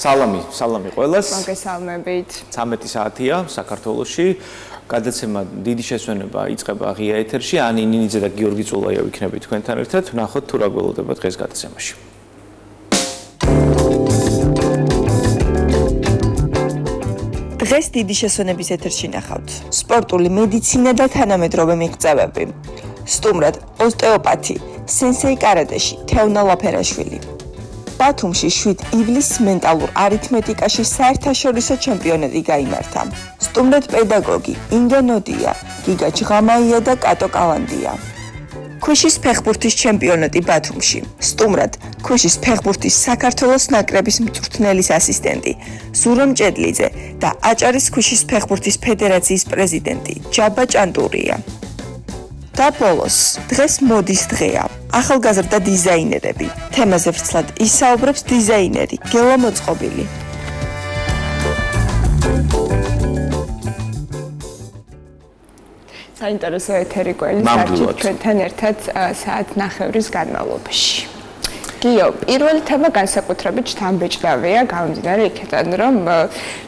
სალამი ყველას. მოგესალმებით. 13 საათია საქართველოში. გადაცემა დიდი შესვენება იწყება ღია ეთერში. ანი ნინიძე და გიორგი წულაია ვიქნებით თქვენთან ერთად. ვნახოთ თუ რა გველოდება დღეს გადაცემაში. დღეს დიდი შესვენების ეთერში ნახავთ. სპორტული მედიცინა და თანამედროვე მიღწევები. სტუმრად ოსტეოპათი, სენსეი კარატეში თევნა ლაფერაშვილი. ბათუმში 7 ივლისს მენტალურ არითმეტიკაში საერთაშორისო ჩემპიონატი გაიმართა. სტუმრად პედაგოგი ინგა ნოდია, გიგა ჯღამაია და კატო კალანდია. ქუშის ფეხბურთის ჩემპიონატი ბათუმში. სტუმრად ქუშის ფეხბურთის საქართველოს ნაკრების მწვრთნელის ასისტენტი ზურა მჭედლიძე და აჭარის ქუშის ფეხბურთის ფედერაციის პრეზიდენტი ჯაბა ჭანტურია. და ბოლოს, დღეს მოდის დღეა. ახალგაზრდა დიზაინერები. თემაზე ვრცლად ისაუბრებს დიზაინერი გელა მოწყობილი. საინტერესო ეთერი გველი საერთოდ ჩვენთან ერთად საათ ნახევრის განმავლობაში. გიო, პირველი თემა განსაკუთრებით შთამბეჭდავია, გამომდინარე იქიდან, რომ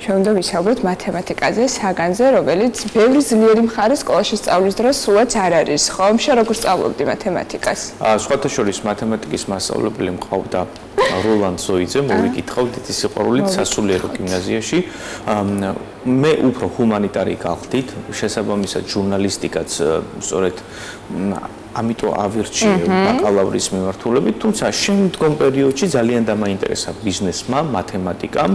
ჩვენ უნდა ვისაუბროთ მათემატიკაზე, საგანზე, რომელიც ბევრი ძლიერი მხარე სკოლაში სწავლის დროს სულაც არ არის, ხო? შენ როგორ სწავლობდი მათემატიკას? სხვათა შორის მათემატიკის მასწავლებელი მყავდა როლანდ ზოიძე, მოვიკითხავთ ის სიყვარულით სასულიერო გიმნაზიაში. მე უფრო ჰუმანიტარი გავხდით, შესაბამისად ჟურნალისტიკაც სწორედ ამიტომ ავირჩიე ბაკალავრის მიმართულებით, თუმცა შემდგომ პერიოდში ძალიან დამაინტერესა ბიზნესმა, მათემატიკამ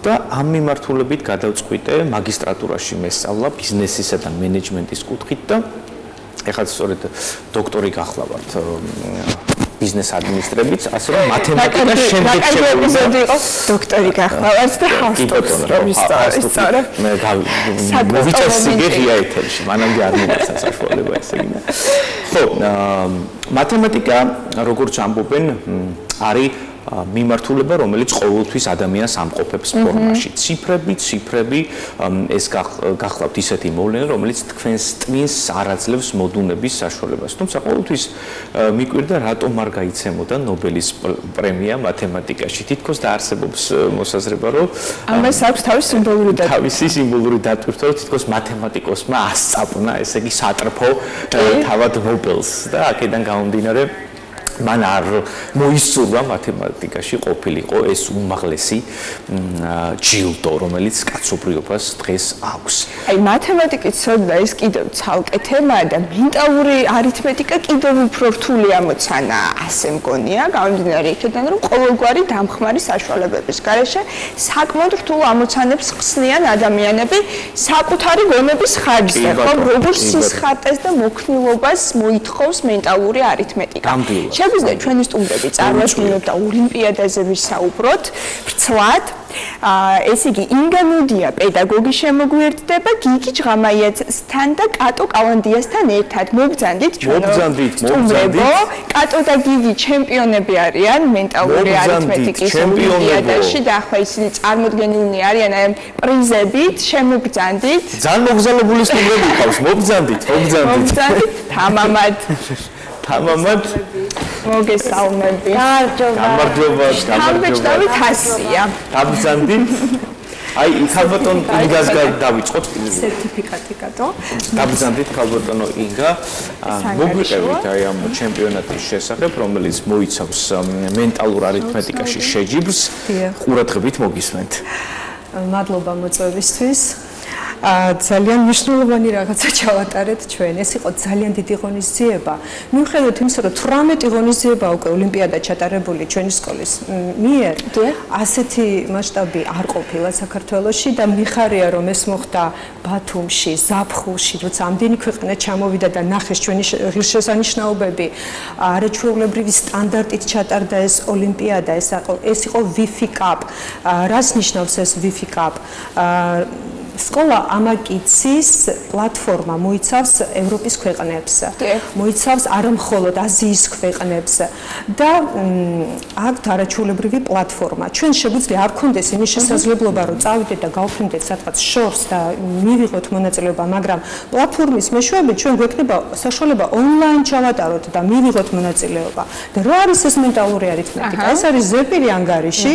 და ამ მიმართულებით გადავწყვიტე მაგისტრატურაში მესწავლა ბიზნესისა და მენეჯმენტის კუთხით და ეხლა სწორედ დოქტორი გახლავართ ბიზნეს ადმინისტრებით, ასე რომ მათემატიკა შემდეგ ეპიზოდი იყო დოქტორი გახლავართ და ჰაუსტოფის ისტორია. მე მოვიწევსიგე ღია ეთერში, მანამდე არ მოგეცა საშუალება ესე იგი. ხო, მათემატიკა, როგორც ამბობენ, არის მიმართულება, რომელიც ყოველთვის ადამიანს ამყოფებს ფორმაში. ციფრები, ეს გახლავთ ისეთი მოვლენა, რომელიც თქვენს ტვინს არ აძლევს მოდუნების საშუალებას. თუმცა ყოველთვის მიკვირდა, რატომ არ გაიცემოდა ნობელის პრემია მათემატიკაში. თითქოს დაარსებობს მოსაზრება, რომ ამას აქვს თავისი სიმბოლური დატვირთვა, რომ თითქოს მათემატიკოსმა ასწავნა, ესე იგი სატრფო თავად ნობელს და აქედან გამომდინარე მან არ მოისურვა მათემატიკაში ყოფილიყო ეს უმაღლესი ჯილდო, რომელიც კაცობრიობას დღეს აქვს. აი მათემატიკის ცოდნა ის კიდევ ცალკე თემაა და მენტალური არითმეტიკა კიდევ უფრო რთული ამოცანა, ასე მგონია, გამომდინარე იქიდან, რომ ყოველგვარი დამხმარი საშუალებების გარეშე საკმაოდ რთულ ამოცანებს ხსნიან ადამიანები საკუთარი გონების ხარჯზე, ხო, როგორ სისხარტეს და მოქნილობას მოითხოვს მენტალური არითმეტიკა. შეგვიძლია ჩვენი სტუმრები წარმოადგინოთ და ოლიმპიადაზე ვისაუბროთ ვრცლად. ეს იგი ინგა ნოდია პედაგოგი შემოგვიერთდება გიგი ჯღამაიასთან და კატო კალანდიასთან ერთად. მოგბრძანდით ჩვენო სტუმრებო. კატო და გიგი ჩემპიონები არიან მენტალური არითმეტიკის ოლიმპიადაში და ახლა ისინი წარმოდგენილნი არიან აი პრიზებით. შემოგბრძანდით. ძალიან მოგზაურებული სტუმრები ყავს. მოგბრძანდით. თამამად მოგესალმებით. გამარჯობა. თასია. დაბრძანდით. აი, ქალბატონ ინგას დავიწყოთ. სერტიფიკატი კატო. დაბრძანდით ქალბატონო ინგა. მოგვიყევით აი ამ ჩემპიონატის შესახებ, რომელიც მოიცავს მენტალურ არითმეტიკაში შეჯიბრს. ყურადღებით მოგისმენთ. მადლობა მოწვევისთვის. ძალიან მნიშვნელოვანი რაღაცა ჩავატარეთ ჩვენ. ეს იყო ძალიან დიდი ღონისძიება. მიუხედავად იმისა, რომ 18 ღონისძიება უკვე ოლიმპიადა ჩატარებული ჩვენი სკოლის მიერ, ასეთი მასშტაბი არ ყოფილა საქართველოში და მიხარია, რომ ეს მოხდა ბათუმში, ზაფხულში, როცა ამდენი ქვეყანა ჩამოვიდა და ნახეს ჩვენი ღირსშესანიშნაობები, არაჩვეულებრივი სტანდარტით ჩატარდა ეს ოლიმპიადა. ეს იყო Wi-Fi Cup. რას ნიშნავს ეს Wi-Fi Cup? სკოლა ამაკიცის პლატფორმა მოიცავს ევროპის ქვეყნებს, მოიცავს არა მხოლოდ აზიის ქვეყნებს და აქვთ არაჩვეულებრივი პლატფორმა. ჩვენ შეგვიძლია არ გქონდეს იმის შესაძლებლობა, რომ წავიდეთ და გავხდით სადღაც შორს და მივიღოთ მონაწილეობა, მაგრამ პლატფორმის მეშვეობით ჩვენ გვექნება საშუალება ონლაინ ჩავატაროთ და მივიღოთ მონაწილეობა. და რა არის ეს მენტალური არითმეტიკა? ეს არის ზეპირი ანგარიში.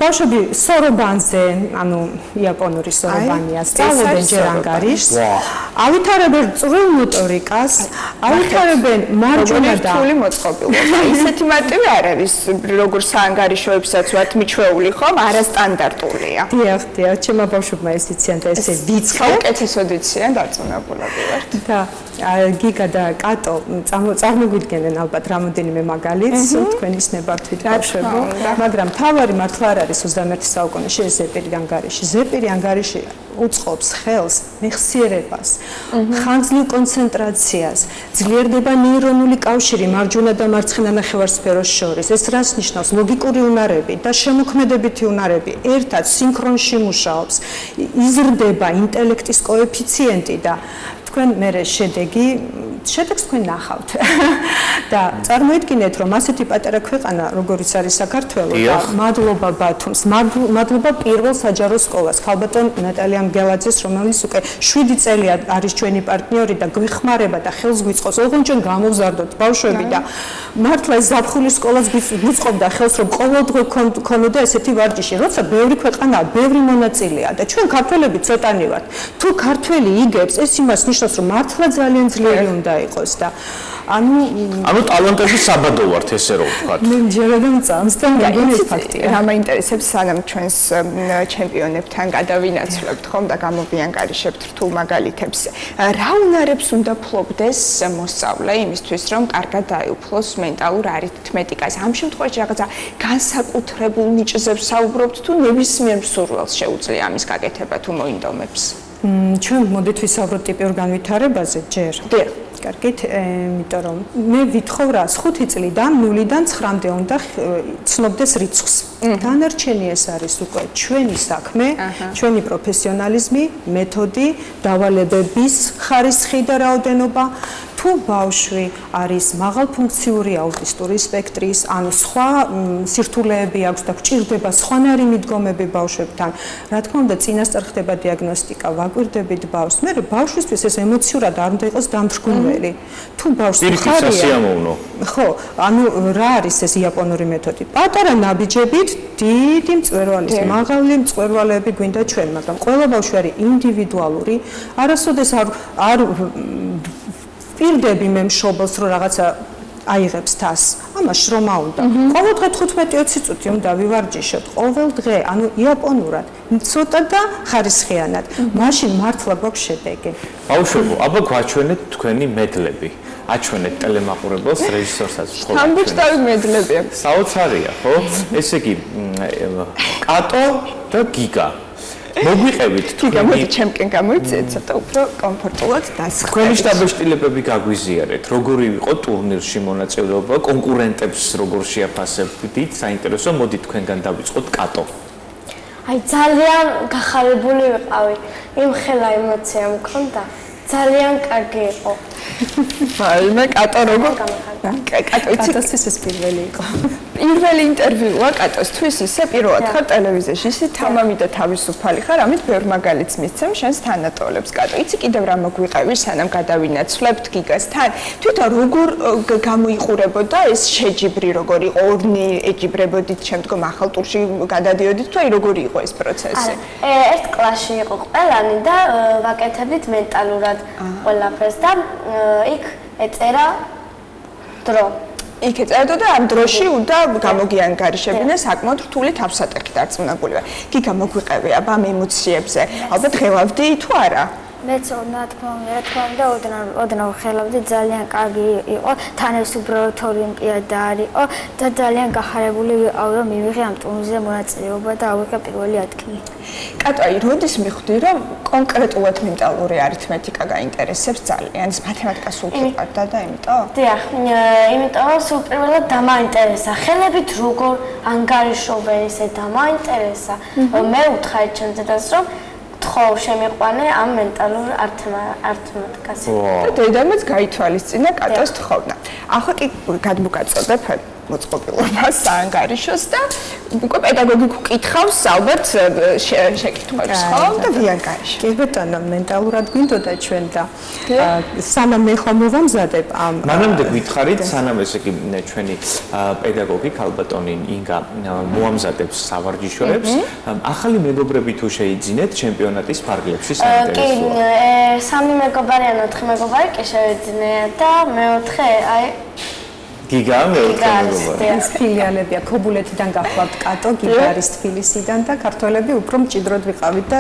ბავშვები სორობანზე, ანუ იაპონური სორობანია, სწავლობენ ჯერ ანგარიშს. ავითარებენ წვრილ მოტორიკას, ავითარებენ მარჯვენა და რთული მოწყობილობა. ისეთი მარტივი არ არის, როგორც საანგარიშოებსაც ვართ მიჩვეული, ხომ? არასტანდარტულია. დიახ, ჩემმა ბავშვებმა ეს იციან და ესე ვიწყე. უკეთესოდ იციან, დარწმუნებულები ვართ. და გიგა და კატო წარმოგვიდგენენ ალბათ რამოდენიმე მაგალითს თქვენის ნებართვით ბავშვებო, მაგრამ თავარი მართლა არ არის 21 საუკუნეში ეს ზეპირი ანგარიში. ზეპირი ანგარიში უწყობს ხელს მეხსიერებას, ხანგრძლივ კონცენტრაციას, ძლიერდება ნეირონული კავშირი მარჯვენა და მარცხენა ნახევარსფეროს შორის. ეს რას ნიშნავს? ლოგიკური უნარები და შემოქმედებითი უნარები ერთად სინქრონში მუშაობს, იზრდება ინტელექტის კოეფიციენტი და თქვენ მერე შედეგს თქვენ ნახავთ. და წარმოიდგინეთ, რომ ასეთი პატარა ქვეყანა, როგორიც არის საქართველო და მადლობა ბათუმს, მადლობა პირველ საჯარო სკოლას, ქალბატონ ნატალია მგელაძეს, რომელიც უკვე 7 წელია არის ჩვენი პარტნიორი და გვიხმარება და ხელს გვიწყობს. ოღონდ ჩვენ გამოვზარდოთ ბავშვები და მართლა ეს ზაფხულის სკოლას გვიწყობდა ხელს, რომ ყოველდღე ქონოდა ესეთი ვარჯიში, როცა ბევრი ქვეყანაა, ბევრი მონაწილეა და ჩვენ ქართველები ცოტანი ვართ. თუ ქართველი იგებს, ეს იმას ნიშნავს, რომ მართლა ძალიან ძლიერი უნდა იყოს და ანუ ტალანტების საბადო ვართ, ესე რომ ვთქვათ. მე ჯერადამ წამს და მეგონი ფაქტია. რა მაინტერესებს, სანამ ჩვენს ჩემპიონებთან გადავინაცვლებთ ხომ და გამოვიანგარიშებთ რთულ მაგალითებს, რა უნარებს უნდა ფლობდეს მოსწავლე იმისთვის, რომ კარგად დაეუფლოს მენტალურ არითმეტიკას? ამ შემთხვევაში რაღაცა განსაკუთრებულ ნიჭზე ვსაუბრობთ თუ ნებისმიერ მსურველს შეუძლია ამის გაკეთება თუ მოინდომებს? ჩვენ მოდით ვისაუბროთ ტიპიურ განვითარებაზე ჯერ. კარგით, იმიტომ რომ მე ვითხოვ რას 5 წლიდან 0-დან 9-მდე უნდა ცნობდეს რიცხვს. დანარჩენი ეს არის უკვე ჩვენი საქმე, ჩვენი პროფესიონალიზმი, მეთოდი, დავალებების ხარისხი და რაოდენობა. თუ ბავშვი არის მაღალფუნქციური აუტისტური სპექტრის, ანუ სხვა სირთულეები აქვს და გვჭირდება სხვანაირი მიდგომები ბავშვებთან, რა თქმა უნდა, წინასწარ ხდება დიაგნოსტიკა, ვაკვირდებით ბავშვს. მე ბავშვისთვის ეს ემოციურად არ უნდა იყოს დამრჩგუნველი. თუ ბავშვს ხარია, ხო, ანუ რა არის ეს იაპონური მეთოდი? პატარა ნაბიჯებით დიდი მწვერვალის, მაღალი მწვერვალები გვინდა ჩვენ, მაგრამ ყველა ბავშვი არის ინდივიდუალური, არასოდეს არ პირდები მე მშობელს რომ რაღაცა აიღებს თას. ამას შრომა უნდა. ყოველდღე 15-20 წუთი უნდა ვივარჯიშოთ. ყოველ დღე, ანუ იაპონურად, ცოტა და ხარისხიანად. მაშინ მართლა გვაქვს შედეგი. ბავშვებო, აბა გვაჩვენეთ თქვენი მედლები. აჩვენეთ ტელემაყურებელს, რეჟისორსაც ვთხოვთ. ამბოჩტავი მედლებია. საოცარია, ხო? ესე იგი, კატო და გიგა. მოგვიყევით თქვენ ჩემკენ გამოიწეთ ცოტა უფრო კომფორტულად დასხდეთ. თქვენი შტაბეშტილებები გაგვიზიარეთ, როგორი იყო ტურნირში მონაწილეობა, კონკურენტებს როგორ შეაფასებდით, საინტერესო, მოდი თქვენგან დავიწყოთ კატო. აი ძალიან გახარებული ვიყავი, იმხელა ემოცია მქონდა, ძალიან კარგი იყო. მე კატო როგორ კატოსთვის ეს პირველი იყო. პირველი ინტერვიუა კატოსთვის, ისე პირველად ხარ ტელევიზიაში, ისე თამამი და თავისუფალი ხარ, ამით ბევრ მაგალითს მისცემ შენს თანატოლებს. კატო, იცი კიდევ რა მოგვიყევი, სანამ გადავინაცვლებთ გიგასთან? თვითონ როგორ გამოიყურებოდა ეს შეჯიბრი, როგორ იყო, ორნი ეჯიბრებოდით, შემდგომ ახალ ტურში გადადიოდით, თუ აი როგორი იყო ეს პროცესი? ერთ კლასში იყო ყველანი და ვაკეთებდით მენტალურად ყველაფერს და იქ ეწერა დრო. იქ ეწერა და ამ დროში უნდა გამოგიანგარიშებინა საკმაოდ რთული თავსატეხი დარწმუნებული ვარ. გიგა მოგვიყევი აბა ამ ემოციებზე. ალბათ ხელავდი თუ არა? მეც რა თქმა უნდა ოდნავ ხელავდი, ძალიან კარგი იყო, თან ეს უბრალოდ ოლიმპიადა არისო და ძალიან გახარებული ვიყავი, რომ მივიღე ამ ტურნირზე მონაწილეობა და ავიღე პირველი ადგილი. კატო, აი როდის მიხვდი, რომ კონკრეტულად მენტალური არითმეტიკა გაინტერესებს ძალიან? ეს მათემატიკა სულ გიყვარდა და იმიტომ? დიახ, იმიტომ რომ სულ პირველად დამაინტერესა, ხელებით როგორ ანგარიშობენ, ისე დამაინტერესა. მე ვთხარი ჩემს დედას, რომ ხო შემიყვანე ამ მენტალურ ართმატიკას. და დედამაც გაითვალისწინა კატოს თხოვნა. ახლა კი გადმოგაწოდებ მოწყობილობას საანგარიშოს და უკვე პედაგოგიკურ კითხავს ალბათ შეკითხვებს ხო და ვიანგარიშო. კი ბატონო, მენტალურად გვინდოდა ჩვენ და სანამ მე ხომ მოვამზადებ ამ მანამდე გითხარით სანამ ესე კი ჩვენი პედაგოგი ქალბატონი ინგა მოამზადებს სავარჯიშოებს ახალი მეგობრები თუ შეიძინეთ ჩემპიონატის ფარგლებში საინტერესოა. კი 3 მეგობარი ან 4 მეგობარი კი შევიძინე და მეოთხე აი გიგა მეოთხე ეს ფილიალებია ქობულეთიდან გახლავთ კატო გიგარის თბილისიდან და ქართველები უფრო მჭიდროდ ვიყავით და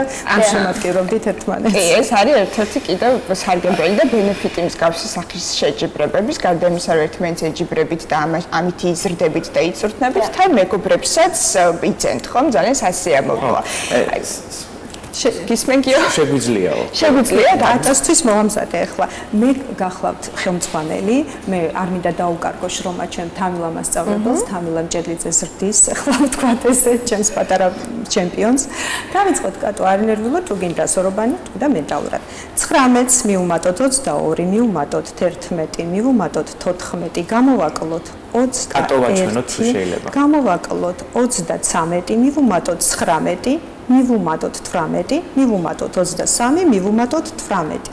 შემატკივრობდით ერთმანეთს. კი, ეს არის ერთ-ერთი კიდევ სარგებელი და ბენეფიტი მსგავსი სახის შეჯიბრებების, გარდა იმისა, რომ ერთმანეთს ეჯიბრებით და ამით იზრდებით და იწვრთნებით, თან მეგობრებსაც იწენთ, ხომ? ძალიან სასიამოვნოა. გისმენგიო? შეგვიძლიაო. შეგვიძლია კატოსთვის მოვამზადე ახლა. მე გახლავთ ხელმძღვანელი, მე არ მინდა დაუკარგო შრომა ჩემ თამილამ მასწავლებელს, თამილამ ჭედლიძე ზრდის, ახლა ვთქვათ ესე ჩემს პატარა ჩემპიონს. დავიწყოთ კატო, არ ნერვიულობ, თუ გინდა სორობანი, თუ და მენტალურად. 19-ს მივუმატოთ 22, მივუმატოთ 11, მივუმატოთ 14, გამოვაკლოთ 21. კატოვა ჩვენოთ თუ შეიძლება. გამოვაკლოთ 33, მივუმატოთ 19. მივუმატოთ 18, მივუმატოთ 23, მივუმატოთ 18.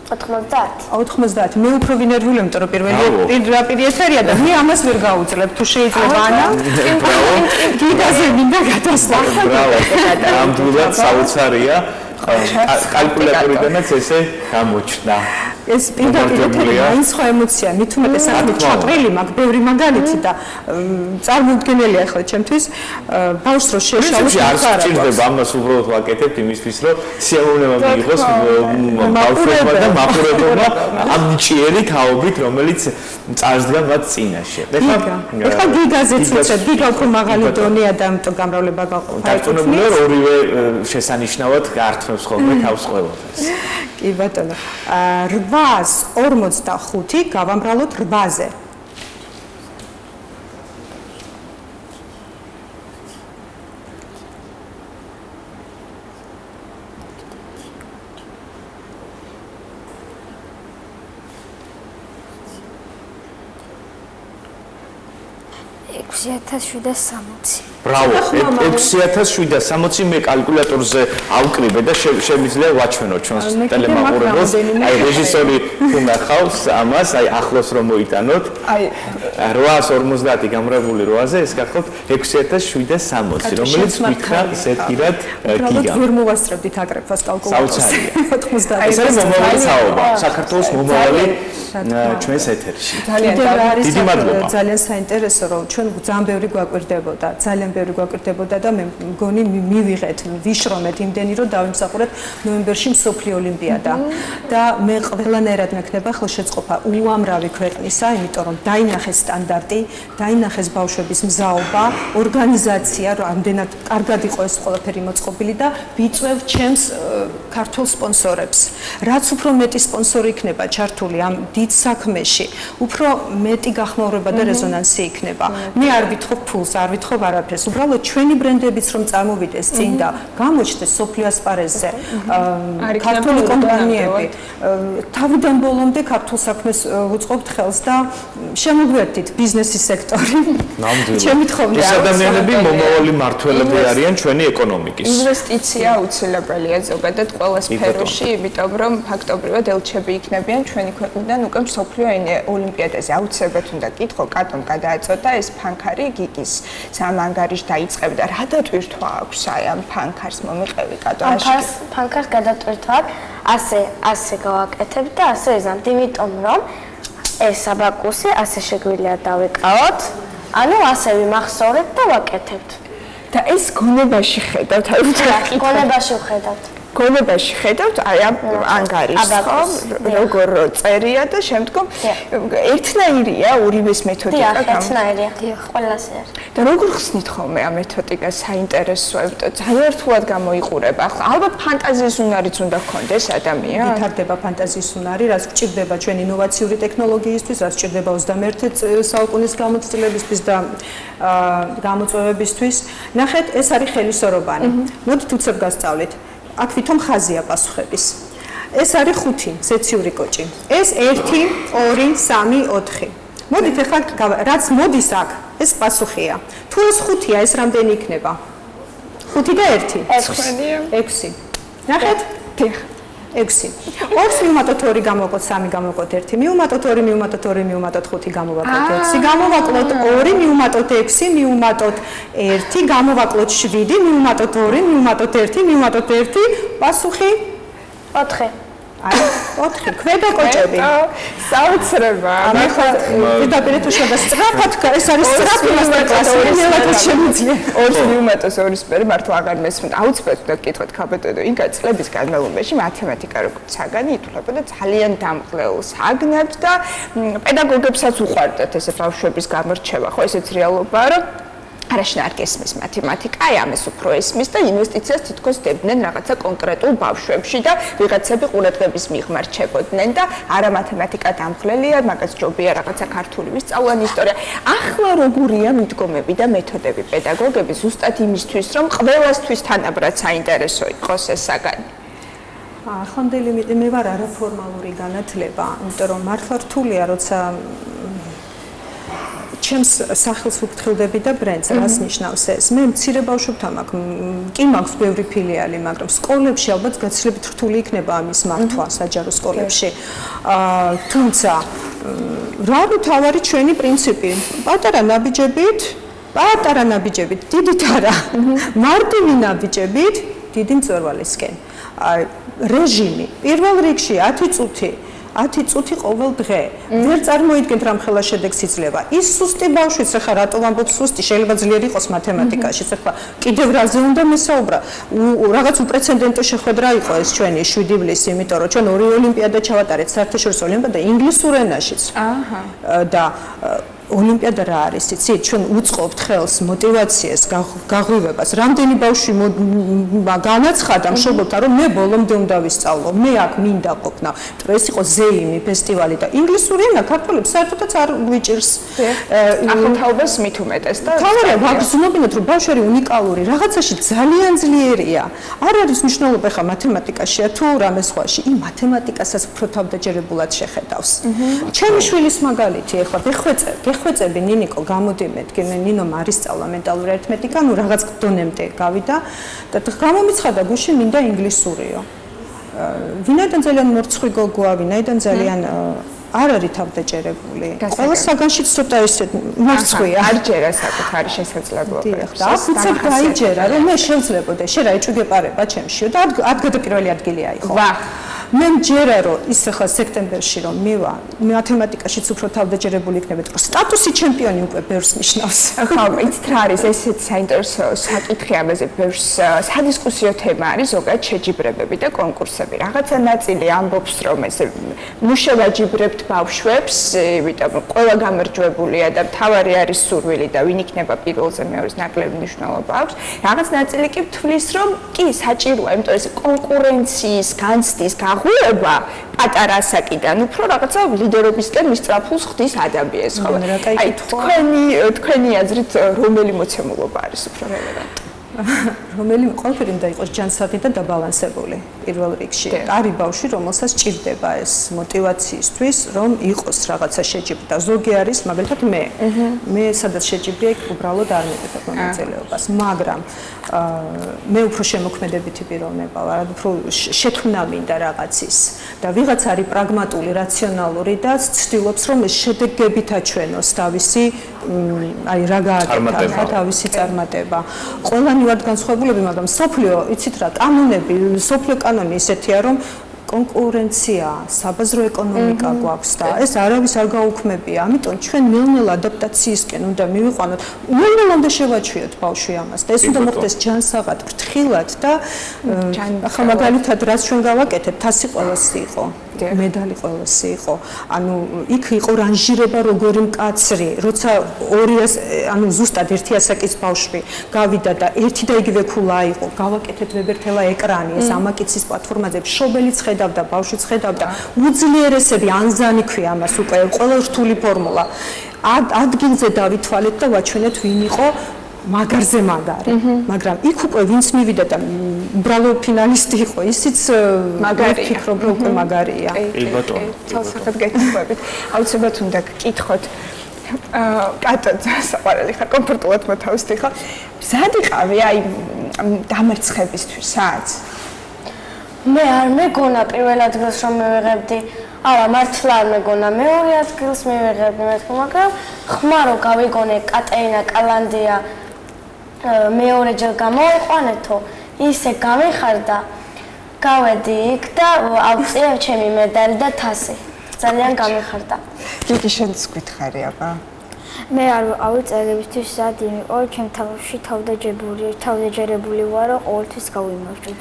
90. მე უფრო ვინერვული, იმიტომ რომ პირველი ეთერია და მე ამას ვერ გაუძლებ. თუ შეიძლება ანა, გიგაზე მინდა გადასვლა. ნამდვილად საოცარია. კალკულატორიდანაც ესე გამოჩნდა. ეს პირდაპირ მაინც ხო ემოცია, მით უმეტეს საქმე ჩაყრილი მაქვს, ბევრი მაგალითი და წარმოუდგენელია ახლა ჩემთვის. ბავშვს რო შეშალოს არ ჭირდება ამას უბრალოდ ვაკეთებთ იმისთვის, რომ სიამოვნება მიიღოს ბავშვებმა და მაყურებელმა ამ ნიჭიერი თაობით, რომელიც წარსდგა მათ წინაშე. ეხლა გიგაზეც უწევ, გიგა უფრო მაღალი დონეა და ამიტომ გამრავლება გაყოლდა. დარწმუნებული ვარ, ორივე შესანიშნავად გართმევს ხოლმე თავს ყველაფერს. კი ბატონო. 845 გავამრავლოთ 8-ზე. ბრავო, 6760 მე კალკულატორზე ავკრიბე და შემიძლია ვაჩვენო ჩვენს ტელემაყურებელს. აი რეჟისორი თუ ნახავს ამას, აი ახლოს რომ მოიტანოთ. აი 850 გამრავლული 8-ზე ეს გახლავთ 6760, რომელიც მითხრა ზეთირად გიგა. ვერ მოვასწრებდით აკრეფას კალკულატორს. 90. ეს არის მომავალი საუბარი, საქართველოს მომავალი ჩვენს ეთერში. დიდი მადლობა. ძალიან საინტერესო რომ ჩვენ ძალიან ბევრი გვაკვირდებოდა, ძალიან ბევრი გვაკვირდებოდა და მე მგონი მივიღეთ, ვიშრომეთ იმდენი რომ დავიმსახურეთ ნოემბერში მსოფლიო ოლიმპიადა და მე ყველანაირად მექნება ხელშეწყობა უამრავი ქვეყნისა, იმიტომ რომ დაინახეს სტანდარტი, დაინახეს ბავშვების მზაობა, ორგანიზაცია, რამდენად კარგად იყო ეს ყველაფერი მოწყობილი და ვიწევ ჩემს ქართულ სპონსორებს. რაც უფრო მეტი სპონსორი იქნება ჩართული ამ დიდ საქმეში, უფრო მეტი გახმაურება და რეზონანსი იქნება. მე არ ვითხოვ ფულს, არ ვითხოვ არაფერს. უბრალოდ ჩვენი ბრენდებიც რომ წამოვიდეს წინ და გამოჩნდეს სოფლიო ასპარეზზე ქართული კომპანიები, თავიდან ბოლომდე ქართულ საქმეს უწყობთ ხელს და შემოგვერთით ბიზნესის სექტორი. ჩემი თხოვნა. ეს ადამიანები მომავალი მმართველები არიან ჩვენი ეკონომიკის. ინვესტიცია აუცილებელია ზოგადად ყველა სფეროში, იმიტომ რომ ფაქტობრივად ელჩები იქნებიან ჩვენი ქვეყნიდან უკვე მსოფლიო ოლიმპიადაზე. აუცილებლად უნდა კითხო, კატომ გადააწოდა ეს ფანქარი გიგის სამანგარიშ დაიწყებდა. რა დატვირთვა აქვს აი ამ ფანქარს მომიყევი კატო? ფანქარს გადატვირთვა ასე გავაკეთებ და ასე ეზამთ, იმიტომ რომ ეს აბაკუსი ასე შეგვიძლია დავეკავოთ, ანუ ასე ვიმახსოვრებთ და ვაკეთებთ. და ეს გონებაში ხედავთ, აი გონებაში ვხედავთ. გონებაში ხედავთ აი ამ ანგარიშს ხო როგორ წერია და შემდგომ ერთნაირია ორივეს მეთოდიკა ერთნაირია ყველასე არის და როგორ ხსნით ხოლმე ამ მეთოდიკას საინტერესოებთ ძალიან რთულად გამოიყურება ახლა ალბათ ფანტაზიის უნარიც უნდა გქონდეს ადამიანს ვითარდება ფანტაზიის უნარი რაც გვჭირდება ჩვენ ინოვაციური ტექნოლოგიისთვის რაც გვჭირდება 21 საუკუნის გამოცდილებისთვის და გამოწვევებისთვის ნახეთ ეს არის ხელისორობანი მოდით უცებ გასწავლით აქ ვითომ ხაზია პასუხების. ეს არის 5 სეციური კოჭი. ეს 1 2 3 4. მოდით ახლა რაც მოდის აქ, ეს პასუხია. თუ ეს 5-ია, ეს რამდენი იქნება? 5 და 1. 6. ნახეთ? 6. 2 მივუმატოთ 2 გამოვაკლოთ 3 გამოვაკლოთ 1. მივუმატოთ 2 მივუმატოთ 2 მივუმატოთ 5 გამოვაკლოთ 6. გამოვაკლოთ 2 მივუმატოთ 6 მივუმატოთ 1 გამოვაკლოთ 7 მივუმატოთ 2 მივუმატოთ 1 მივუმატოთ 1 პასუხი 4. აი 4 ქვედა კოჭები საოცრება მე ხო პირდაპირ თუ შეიძლება სწრაფად ეს არის სწრაფი მასტერკლასი ნელათაც შემიძლია 2 მიუმატოს 2 სპერი მართლა აღარ მესმენთ აუცილებლად უნდა გკითხოთ ქაბეტოდო ინგა წლების განმავლობაში მათემატიკა როგორც საგანი ითვლებოდა ძალიან დამკლეულ საგნებს და პედაგოგებსაც უყვარდათ ესე ბავშვების გამორჩევა ხო ესეც რეალობაა რომ არაშენ არ გესმის მათემატიკა, აი ამას უფრო ესმის და ინვესტიციას თითქოს დებდნენ რაღაცა კონკრეტულ ბავშვებში და ვიღაცები ყურადღების მიღმა რჩებოდნენ და არა მათემატიკა დამხლელია, მაგას ჯობია რაღაცა ქართული ვისწავლან ისტორია. ახლა როგორია მიდგომები და მეთოდები პედაგოგები ზუსტად იმისთვის, რომ ყველასთვის თანაბრად საინტერესო იყოს ეს საგანი? ახლანდელი მე ვარ არაფორმალური განათლება, იმიტომ რომ მართლა რთულია, როცა ჩემს სახელს ვფრთხილდები და ბრენდს რას ნიშნავს ეს? მე მცირე ბავშვებთან კი მაქვს ბევრი ფილიალი, მაგრამ სკოლებში ალბათ გაცილებით რთული იქნება ამის მართვა საჯარო სკოლებში. თუმცა რა თავარი ჩვენი პრინციპი? პატარა ნაბიჯებით, დიდით არა. მარტივი ნაბიჯებით, დიდი მწვერვალისკენ. რეჟიმი პირველ რიგში 10 წუთი 10 წუთი ყოველ დღე. ვერ წარმოიდგენთ რამ ხელა შედეგს იძლევა. ის სუსტი ბავშვიც ახლა რატო ვამბობ სუსტი, შეიძლება ძლიერი იყოს მათემატიკაში. ახლა კიდევ რაზე უნდა მესაუბრა? რაღაც უპრეცედენტო შეხვედრა იყო ეს ჩვენი 7 ივლისი, იმიტომ რომ ჩვენ 2 ოლიმპიადა ჩავატარეთ, საერთაშორისო ოლიმპიადა ინგლისურ ენაშიც. და ოლიმპიადა რა არის, იცით? ჩვენ უწყობთ ხელს მოტივაციას, გაღვივებას. რამდენი ბავშვი განაცხადა მშობელთა, რომ მე ბოლომდე უნდა ვისწავლო, მე აქ მინდა ყოფნა. ეს იყო ზეიმი ფესტივალი და ინგლისური ენა ქართველებს საერთოდაც არ ვიჭირს. ახალთაობას მით უმეტეს და თავარია ვაგრძნობინოთ, რომ ბავშვი უნიკალური, რაღაცაში ძალიან ძლიერია. არ არის მნიშვნელობა ხა მათემატიკაშია თუ რამე სხვაში. იმ მათემატიკასაც უფრო თავდაჯერებულად შეხედავს. ჩემი შვილის მაგალითი ახლა გეხვეწები ნინიკო გამოდი მეთქი ნინო მარისწავლა მენტალური არითმეტიკა ნუ რაღაც დონემდე გავიდა და გამომიცხადა გუში მინდა ინგლისურიო ვინაიდან ძალიან მორცხვი გოგოა ვინაიდან ძალიან არ არის თავდაჭერებული ყველა საგანში ცოტა ისე მორცხვია არ ჯერა საკუთარი შესაძლებლობები და უცებ გაიჯერა რომ მე შევძლებოდე შენ რა ეჭვგეპარება ჩემშიო და აქ გადაპირველი ადგილი აიხო მე მჯერა რომ ის ახლა სექტემბერში რომ მივა მათემატიკაშიც უფრო თავდაჯერებული იქნებით რომ სტატუსი ჩემპიონი უკვე ბევრს ნიშნავს ხო იცით რა არის ესეც საინტერესო საკითხი ამაზე ბევრს სადისკუსიო თემა არის ზოგადად შეჯიბრებები და კონკურსები რაღაცა ნაწილი ამბობს რომ ესე ნუ შევაჯიბრებთ ბავშვებს იმიტომ რომ ყველა გამარჯვებულია და მთავარი არის სურვილი და ვინ იქნება პირველზე მეორის ნაკლები მნიშვნელობა აქვს რაღაც ნაწილი კი თვლის რომ კი საჭიროა იმიტომ ეს კონკურენციის განცდის გაღუება პატარა ასაკიდან უფრო რაღაცა ლიდერობისკენ მისწრაფულს ხდის ადამიანს ხო აი თქვენი აზრით რომელი მოცემულობა არის უფრო რელევანტი რომელი ყველაფერი უნდა იყოს ჯანსაღი და დაბალანსებული პირველ რიგში. არის ბავშვი, რომელსაც ჭირდება ეს მოტივაციისთვის, რომ იყოს რაღაცა შეჯიბრი და ზოგი არის, მაგალითად მე სადაც შეჯიბრია, იქ უბრალოდ არ მეკითხებ მონაწილეობას, მაგრამ მე უფრო შემოქმედებითი პიროვნება ვარ, უფრო შექმნა მინდა რაღაცის და ვიღაც არის პრაგმატული, რაციონალური და ცდილობს რომ ეს შედეგებით აჩვენოს თავისი აი რა გააკეთა თავისი წარმატება. ყველანი ვართ განსხვავებულები, მაგრამ სოფლიო, იცით რა, კანონები, სოფლიო კანონი ისეთია, რომ კონკურენცია, საბაზრო ეკონომიკა გვაქვს და ეს არავის არ გაუქმებია. ამიტომ ჩვენ ნელ-ნელა ადაპტაციისკენ უნდა მივიყვანოთ. ნელ-ნელა უნდა შევაჩვიოთ ბავშვი ამას და ეს უნდა მოხდეს ჯანსაღად, ფრთხილად და ახლა მაგალითად რაც ჩვენ გავაკეთებთ, 100 ყველასი იყო. медали ყველასი იყო. ანუ იქ იყო რანჟირება როგორი მკაცრი, როცა 200 ანუ ზუსტად 1 ასაკის ბავშვი გავიდა და ერთი და იგივე ქულა იყო. გავაკეთეთ ვებერთელა ეკრანი, ეს ამაკიცის პლატფორმაზე მშობელიც ხედავდა, ბავშვიც ხედავდა. უძლიერესები ანზანი ქვია ამას უკვე ყველა რთული ფორმულა. ადგილზე დავითვალეთ და ვაჩვენეთ ვინ იყო მაგარზე მაგარი, მაგრამ იქ უკვე ვინც მივიდა და უბრალო ფინალისტი იყო, ისიც ვფიქრობ, რომ უკვე მაგარია. კი ბატონო. ცალსახად გეკითხებით. აუცილებლად უნდა გკითხოთ. კატო საყვარელი ხარ, კომფორტულად მოთავსდი ხარ. მზად იყავი აი დამარცხებისთვისაც? მე არ მეგონა პირველ ადგილს რომ მივიღებდი. არა, მართლა არ მეგონა მეორე ადგილს მივიღებდი მეთქი, მაგრამ ხმა რომ გავიგონე კატერინა კალანდია მეორეჯერ გამოიყვანეთო, ისე გამიხარდა. გავედი იქ და ავწია ჩემი медаლი და თასი. ძალიან გამიხარდა. გიგი შენც გითხარი აბა. მე არ ავიწერებისთვის სად იმიყო, ჩემ თავში თავდაჯერებული ვარო, ყოველთვის გავიმარჯვებ.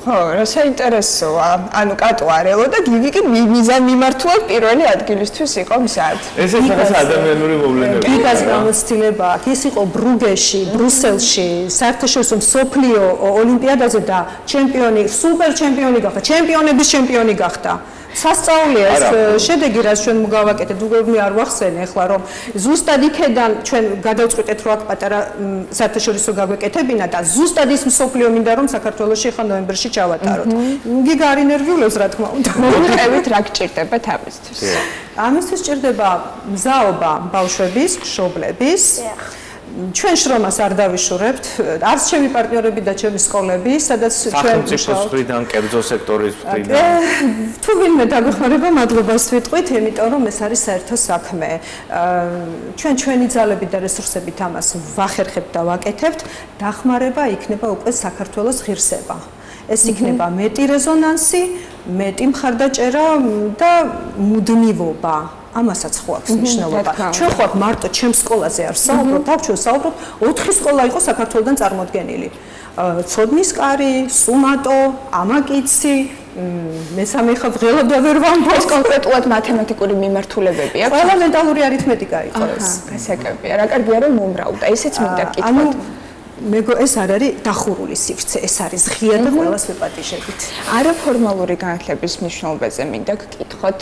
ხო, რა საინტერესოა. ანუ კატო არელო და გიგი კი მიზან მიმართულად პირველი ადგილისთვის იყო მზად. ესე რაღაც ადამიანური მოვლენები. გიგას გამოცდილება აქვს. ის იყო ბრუგეში, ბრუსელში, საერთაშორისო მსოფლიო ოლიმპიადაზე და ჩემპიონი, სუპერ ჩემპიონი გახდა, ჩემპიონების ჩემპიონი გახდა. სასწაულია ეს შედეგი, რაც ჩვენ მოგავაკეთეთ, უკვე მე არ ვახსენე ახლა რომ ზუსტად იქედან ჩვენ გადავწყვეტეთ რომ აქ პატარა საერთაშორისო გაგვეკეთებინა და ზუსტად ის მსოფლიო მინდა რომ საქართველოში ხა ნოემბერში ჩავატაროთ. გიგა არ ინერვიულებს რა თქმა უნდა. მოვიყევით რა გჭირდებათ ამისთვის. ამისთვის სჭირდება მზაობა ბავშვების, მშობლების. ჩვენ შრომას არ დავიშურებთ, არც ჩემი პარტნიორები და ჩემი სკოლები, სადაც ჩვენ სახელმწიფოს მხრიდან, კერძო სექტორის მხრიდან. თუ ვინმე დაგვეხმარება, მადლობას ვიტყვით, იმიტომ რომ ეს არის საერთო საქმე. ჩვენ ჩვენი ძალებით და რესურსებით ამას ვახერხებთ და ვაკეთებთ, დახმარება იქნება უკვე საქართველოს ღირსება. ეს იქნება მეტი რეზონანსი, მეტი მხარდაჭერა და მუდმივობა. ამასაც ხო აქვს მნიშვნელობა. ჩვენ ხო მარტო ჩემ სკოლაზე არ საუბრობთ, აქ ჩვენ საუბრობთ 4 სკოლა იყო საქართველოსდან წარმოდგენილი. ცოდნის კარი, სუმატო, ამაკიცი, მესამე ხა ღელად ვერ ვამბობ. კონკრეტულად მათემატიკური მიმართულებები აქვს. ყველა მენტალური არითმეტიკა იყო ეს. გასაგებია. რა კარგია რომ მომრავდა. ესეც მინდა გკითხოთ. ეს არ არის დახურული სივრცე, ეს არის ღია და ყველას ვეპატიჟებით. არაფორმალური განათლების მნიშვნელობაზე მინდა გკითხოთ,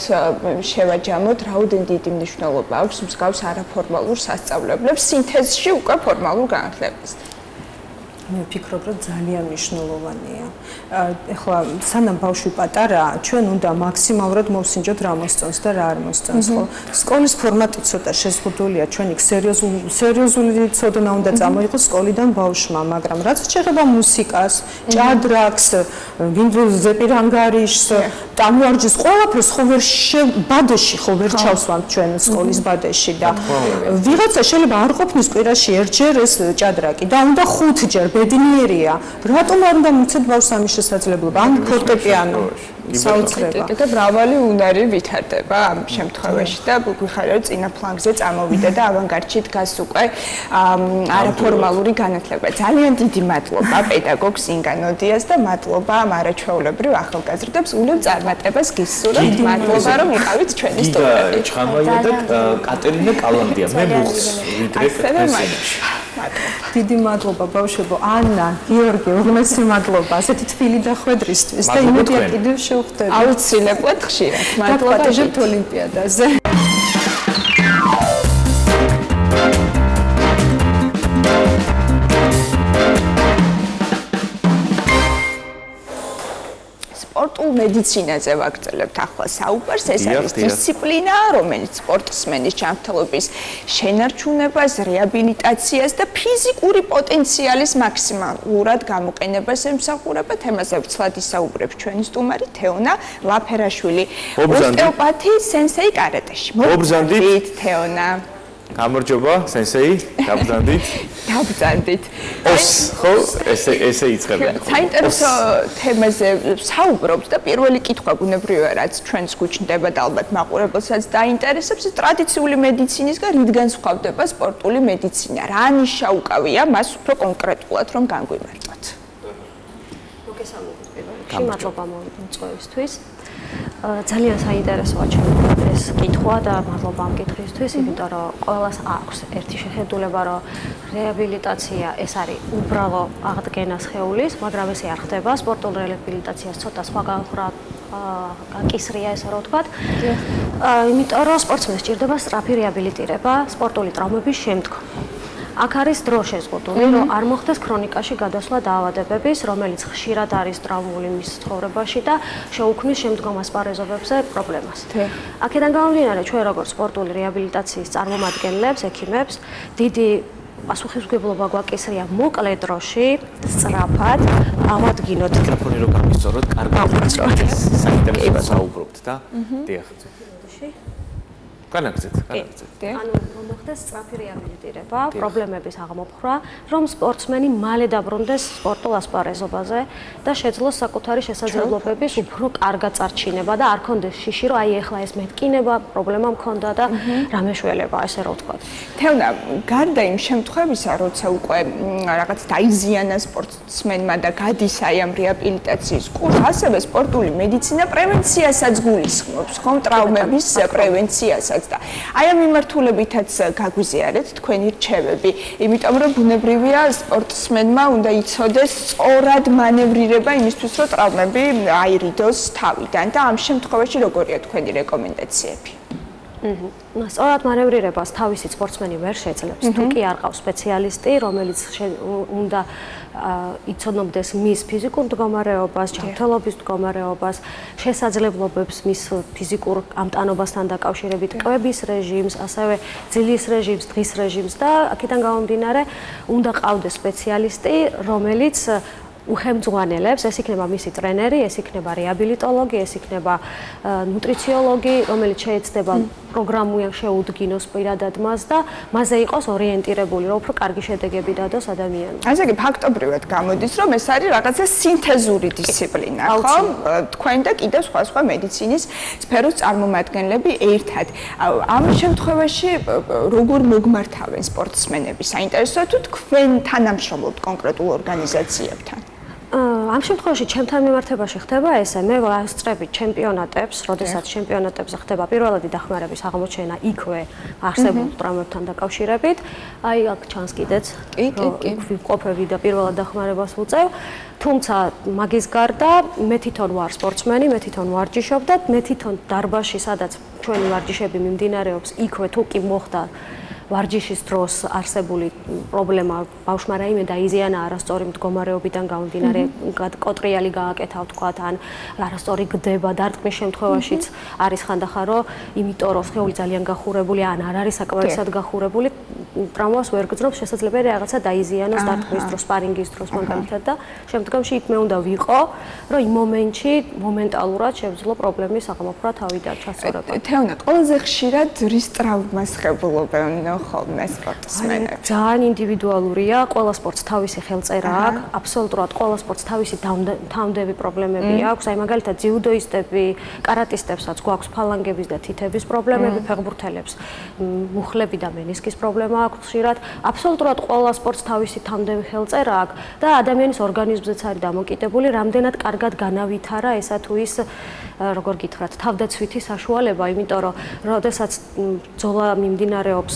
შევაჯამოთ, რაოდენ დიდი მნიშვნელობა აქვს მსგავს არაფორმალურ სასწავლებლებს სინთეზში უკვე ფორმალურ განათლების. მე ვფიქრობ, რომ ძალიან მნიშვნელოვანია. ეხლა სანამ ბავშვი პატარაა, ჩვენ უნდა მაქსიმალურად მოვსინჯოთ რა მოსწონს და რა არ მოსწონს, ხო? სკოლის ფორმატი ცოტა შეზღუდულია, ჩვენ იქ სერიოზული ცოდნა უნდა წამოიღოს სკოლიდან ბავშვმა, მაგრამ რაც შეეხება მუსიკას, ჭადრაკს, ზეპირანგარიშს, ტანვარჯიშს, ყველაფერს ხო ვერ ბადეში ხო ვერ ჩავსვამთ ჩვენ სკოლის ბადეში და ვიღაცა შეიძლება არ ყოფნის კვირაში ერთჯერ ეს ჭადრაკი და უნდა 5 ჯერ ბედნიერია. რატომ არ უნდა მიცეთ ბავშვს ამის შესაძლებლობა? ან ფორტეპიანო საოცრება. და მრავალი უნარი ვითარდება ამ შემთხვევაში და გვიხარია რომ წინა ფლანგზე წამოვიდა და ავანგარდში დგას უკვე არაფორმალური განათლება. ძალიან დიდი მადლობა პედაგოგ ინგანოდიას და მადლობა ამ არაჩვეულებრივ ახალგაზრდებს. უნებ წარმატებას გისურვებთ. მადლობა რომ იყავით ჩვენი სტუდიაში. ჩხამალია და კატერინა კალანდია. მე მუხს ვიდრე პრესიაში. დიდი მადლობა ბავშვებო, ანა, გიორგი, უღმესი მადლობა ასეთი თბილი დახვედრისთვის და იმედია კიდევ შევხვდებით. აუცილებლად ხშირად. მადლობა დეჟებთ ოლიმპიადაზე. სპორტულ მედიცინაზე ვაგრძელებთ ახლა საუბარს. ეს არის დისციპლინა, რომელიც სპორტსმენის ჯანმრთელობის შენარჩუნებას, რეაბილიტაციას და ფიზიკური პოტენციალის მაქსიმალურად გამოყენებას ემსახურება. თემაზე ვცლად ისაუბრებს ჩვენი სტუმარი თეონა ლაფერაშვილი, ოსტეოპათი სენსეი კარატეში. მოგბრძანდით თეონა. გამარჯობა, სენსეი, დაბრძანდით. დაბრძანდით. ხო, ესე იწყებენ. საინტერესო თემაზე საუბრობთ და პირველი კითხვა ბუნებრივია, რაც ჩვენს გუჩნდება და ალბათ მაყურებელსაც დაინტერესებს, ტრადიციული მედიცინისგან რითგან სხვავდება სპორტული მედიცინა? რა ნიშა უკავია მას უფრო კონკრეტულად რომ განგვიმარტოთ? მოგესალმებით პირველ რიგში, მადლობა მოწვევისთვის. ძალიან საინტერესოა ჩემი ეს კითხვა და მადლობა ამ კითხვისთვის, იმიტომ რომ ყველას აქვს ერთი შეხედულება, რომ რეაბილიტაცია ეს არის უბრალო აღდგენა სხეულის, მაგრამ ესე არ ხდება. სპორტული რეაბილიტაციას ცოტა სხვაგან გაკისრია, ესე რომ ვთქვათ. იმიტომ რომ სპორტსმენს სჭირდება სწრაფი რეაბილიტირება სპორტული ტრავმების შემდგომ. აქ არის დრო შეზღუდული, რომ არ მოხდეს ქრონიკაში გადასვლა დაავადებების, რომელიც ხშირად არის ტრაუმული მის ცხოვრებაში და შეუქმნის შემდგომ ასპარეზობებზე პრობლემას. აქედან გამომდინარე, ჩვენ როგორც სპორტული რეაბილიტაციის წარმომადგენლებს, ექიმებს, დიდი პასუხისმგებლობა გვაკისრია მოკლე დროში, სწრაფად ავადგინოთ. მიკროფონი რო გამისწოროთ, კარგად საინტერესო საუბრობთ და დიახ. განაგზეთ. ანუ მოხდეს სწრაფი რეაბილიტირება, პრობლემების აღმოფხვრა, რომ სპორტსმენი მალე დაბრუნდეს სპორტულ ასპარეზობაზე და შეძლოს საკუთარი შესაძლებლობების უფრო კარგად წარჩინება და არ კონდეს შიში, რომ აი ეხლა ეს მეთკინება, პრობლემა მქონდა და რამე შველება, ესე რა ვთქვა. თეონა, გარდა იმ შემთხვევისა, როცა უკვე რაღაც დაიზიანა სპორტსმენმა და გადის აი ამ რეაბილიტაციის კურსს, ასევე სპორტული მედიცინა პრევენციასაც გულისხმობს, ხომ ტრავმების პრევენციასაც. აი ამ მიმართულებითაც გაგვიზიარეთ თქვენი რჩევები, იმიტომ რომ ბუნებრივია სპორტსმენმა უნდა იცოდეს სწორად მანევრირება იმისთვის, რომ ტრავმები აირიდოს თავიდან და ამ შემთხვევაში როგორია თქვენი რეკომენდაციები? სწორად მანევრირებას თავისი სპორტსმენი ვერ შეძლებს, თუ კი არ ყავს სპეციალისტი, რომელიც უნდა იცნობდეს მის ფიზიკურ მდგომარეობას, ჯანმრთელობის მდგომარეობას, შესაძლებლობებს მის ფიზიკურ ამტანობასთან დაკავშირებით, კვების რეჟიმს, ასევე ძილის რეჟიმს, დღის რეჟიმს და აქედან გამომდინარე, უნდა ყავდეს სპეციალისტი, რომელიც უხემძღვანელებს, ეს იქნება მისი ტრენერი, ეს იქნება რეაბილიტოლოგი, ეს იქნება ნუტრიციოლოგი, რომელიც შეეცდება პროგრამუიან შეუდგინოს პირადად მას და მასზე იყოს ორიენტირებული, რომ უფრო კარგი შედეგები დადოს ადამიანს. ასე იგი ფაქტობრივად გამოდის, რომ ეს არის რაღაცა სინთეზური დისციპლინა, ხო? თქვენ და კიდევ სხვა მედიცინის სფეროს წარმომადგენლები ერთად. ამ შემთხვევაში როგორ მოგმართავენ სპორტსმენები? საინტერესოა თუ თქვენ თანამშრომლობთ კონკრეტულ ორგანიზაციებთან? ამ შემთხვევაში ჩემთან მიმართებაში ხდება ესე, მე ვასწრები ჩემპიონატებს, როდესაც ჩემპიონატებზე ხდება პირველადი დახმარების აღმოჩენა იქვე არსებულ ტრამვებთან დაკავშირებით. აი აქ ჩანს კიდეც, რომ ვიმყოფები და პირველად დახმარებას ვუწევ. თუმცა მაგის გარდა მე თვითონ ვარ სპორტსმენი, მე თვითონ ვარჯიშობ და მე თვითონ დარბაზში, სადაც ჩვენი ვარჯიშები მიმდინარეობს, იქვე თუ კი მოხდა ვარჯიშის დროს არსებული პრობლემა ბავშვმა რაიმე დაიზიანა არასწორი მდგომარეობიდან გამომდინარე, კოტრიალი გააკეთა ვთქვათ, ან არასწორი გდება დარტყმის შემთხვევაშიც არის ხანდახან, რომ იმიტომ რომ სხეული ძალიან გახურებული ან არ არის საკმარისად გახურებული, ტრამვას ვერ გძნობს, შესაძლებელია რაღაცა დაიზიანოს დარტყმის დროს, სპარინგის დროს მაგალითად და შემდგომში იქ მე უნდა ვიყო, რომ იმ მომენტში მომენტალურად შევძლო პრობლემის აღმოფხვრა თავიდან ჩასწორება. თეონა, ყველაზე ხშირად რის ტრავმას ხებულობენ ხოლმე სპორტსმენები? ძალიან ინდივიდუალურია, ყველა სპორტს თავისი ხელწერა აქვს, აბსოლუტურად ყველა სპორტს თავისი თავდები პრობლემები აქვს. აი მაგალითად ძიუდოისტები, კარატისტებსაც გვაქვს ფალანგების და თითების პრობლემები, ფეხბურთელებს მუხლები და მენისკის პრობლემა აქვს ხშირად. აბსოლუტურად ყველა სპორტს თავისი თავდები ხელწერა აქვს და ადამიანის ორგანიზმზეც არის დამოკიდებული, რამდენად კარგად განავითარა ესა თუ ის როგორ გითხრათ, თავდაცვითი საშუალება, იმიტომ რომ როდესაც ბრძოლა მიმდინარეობს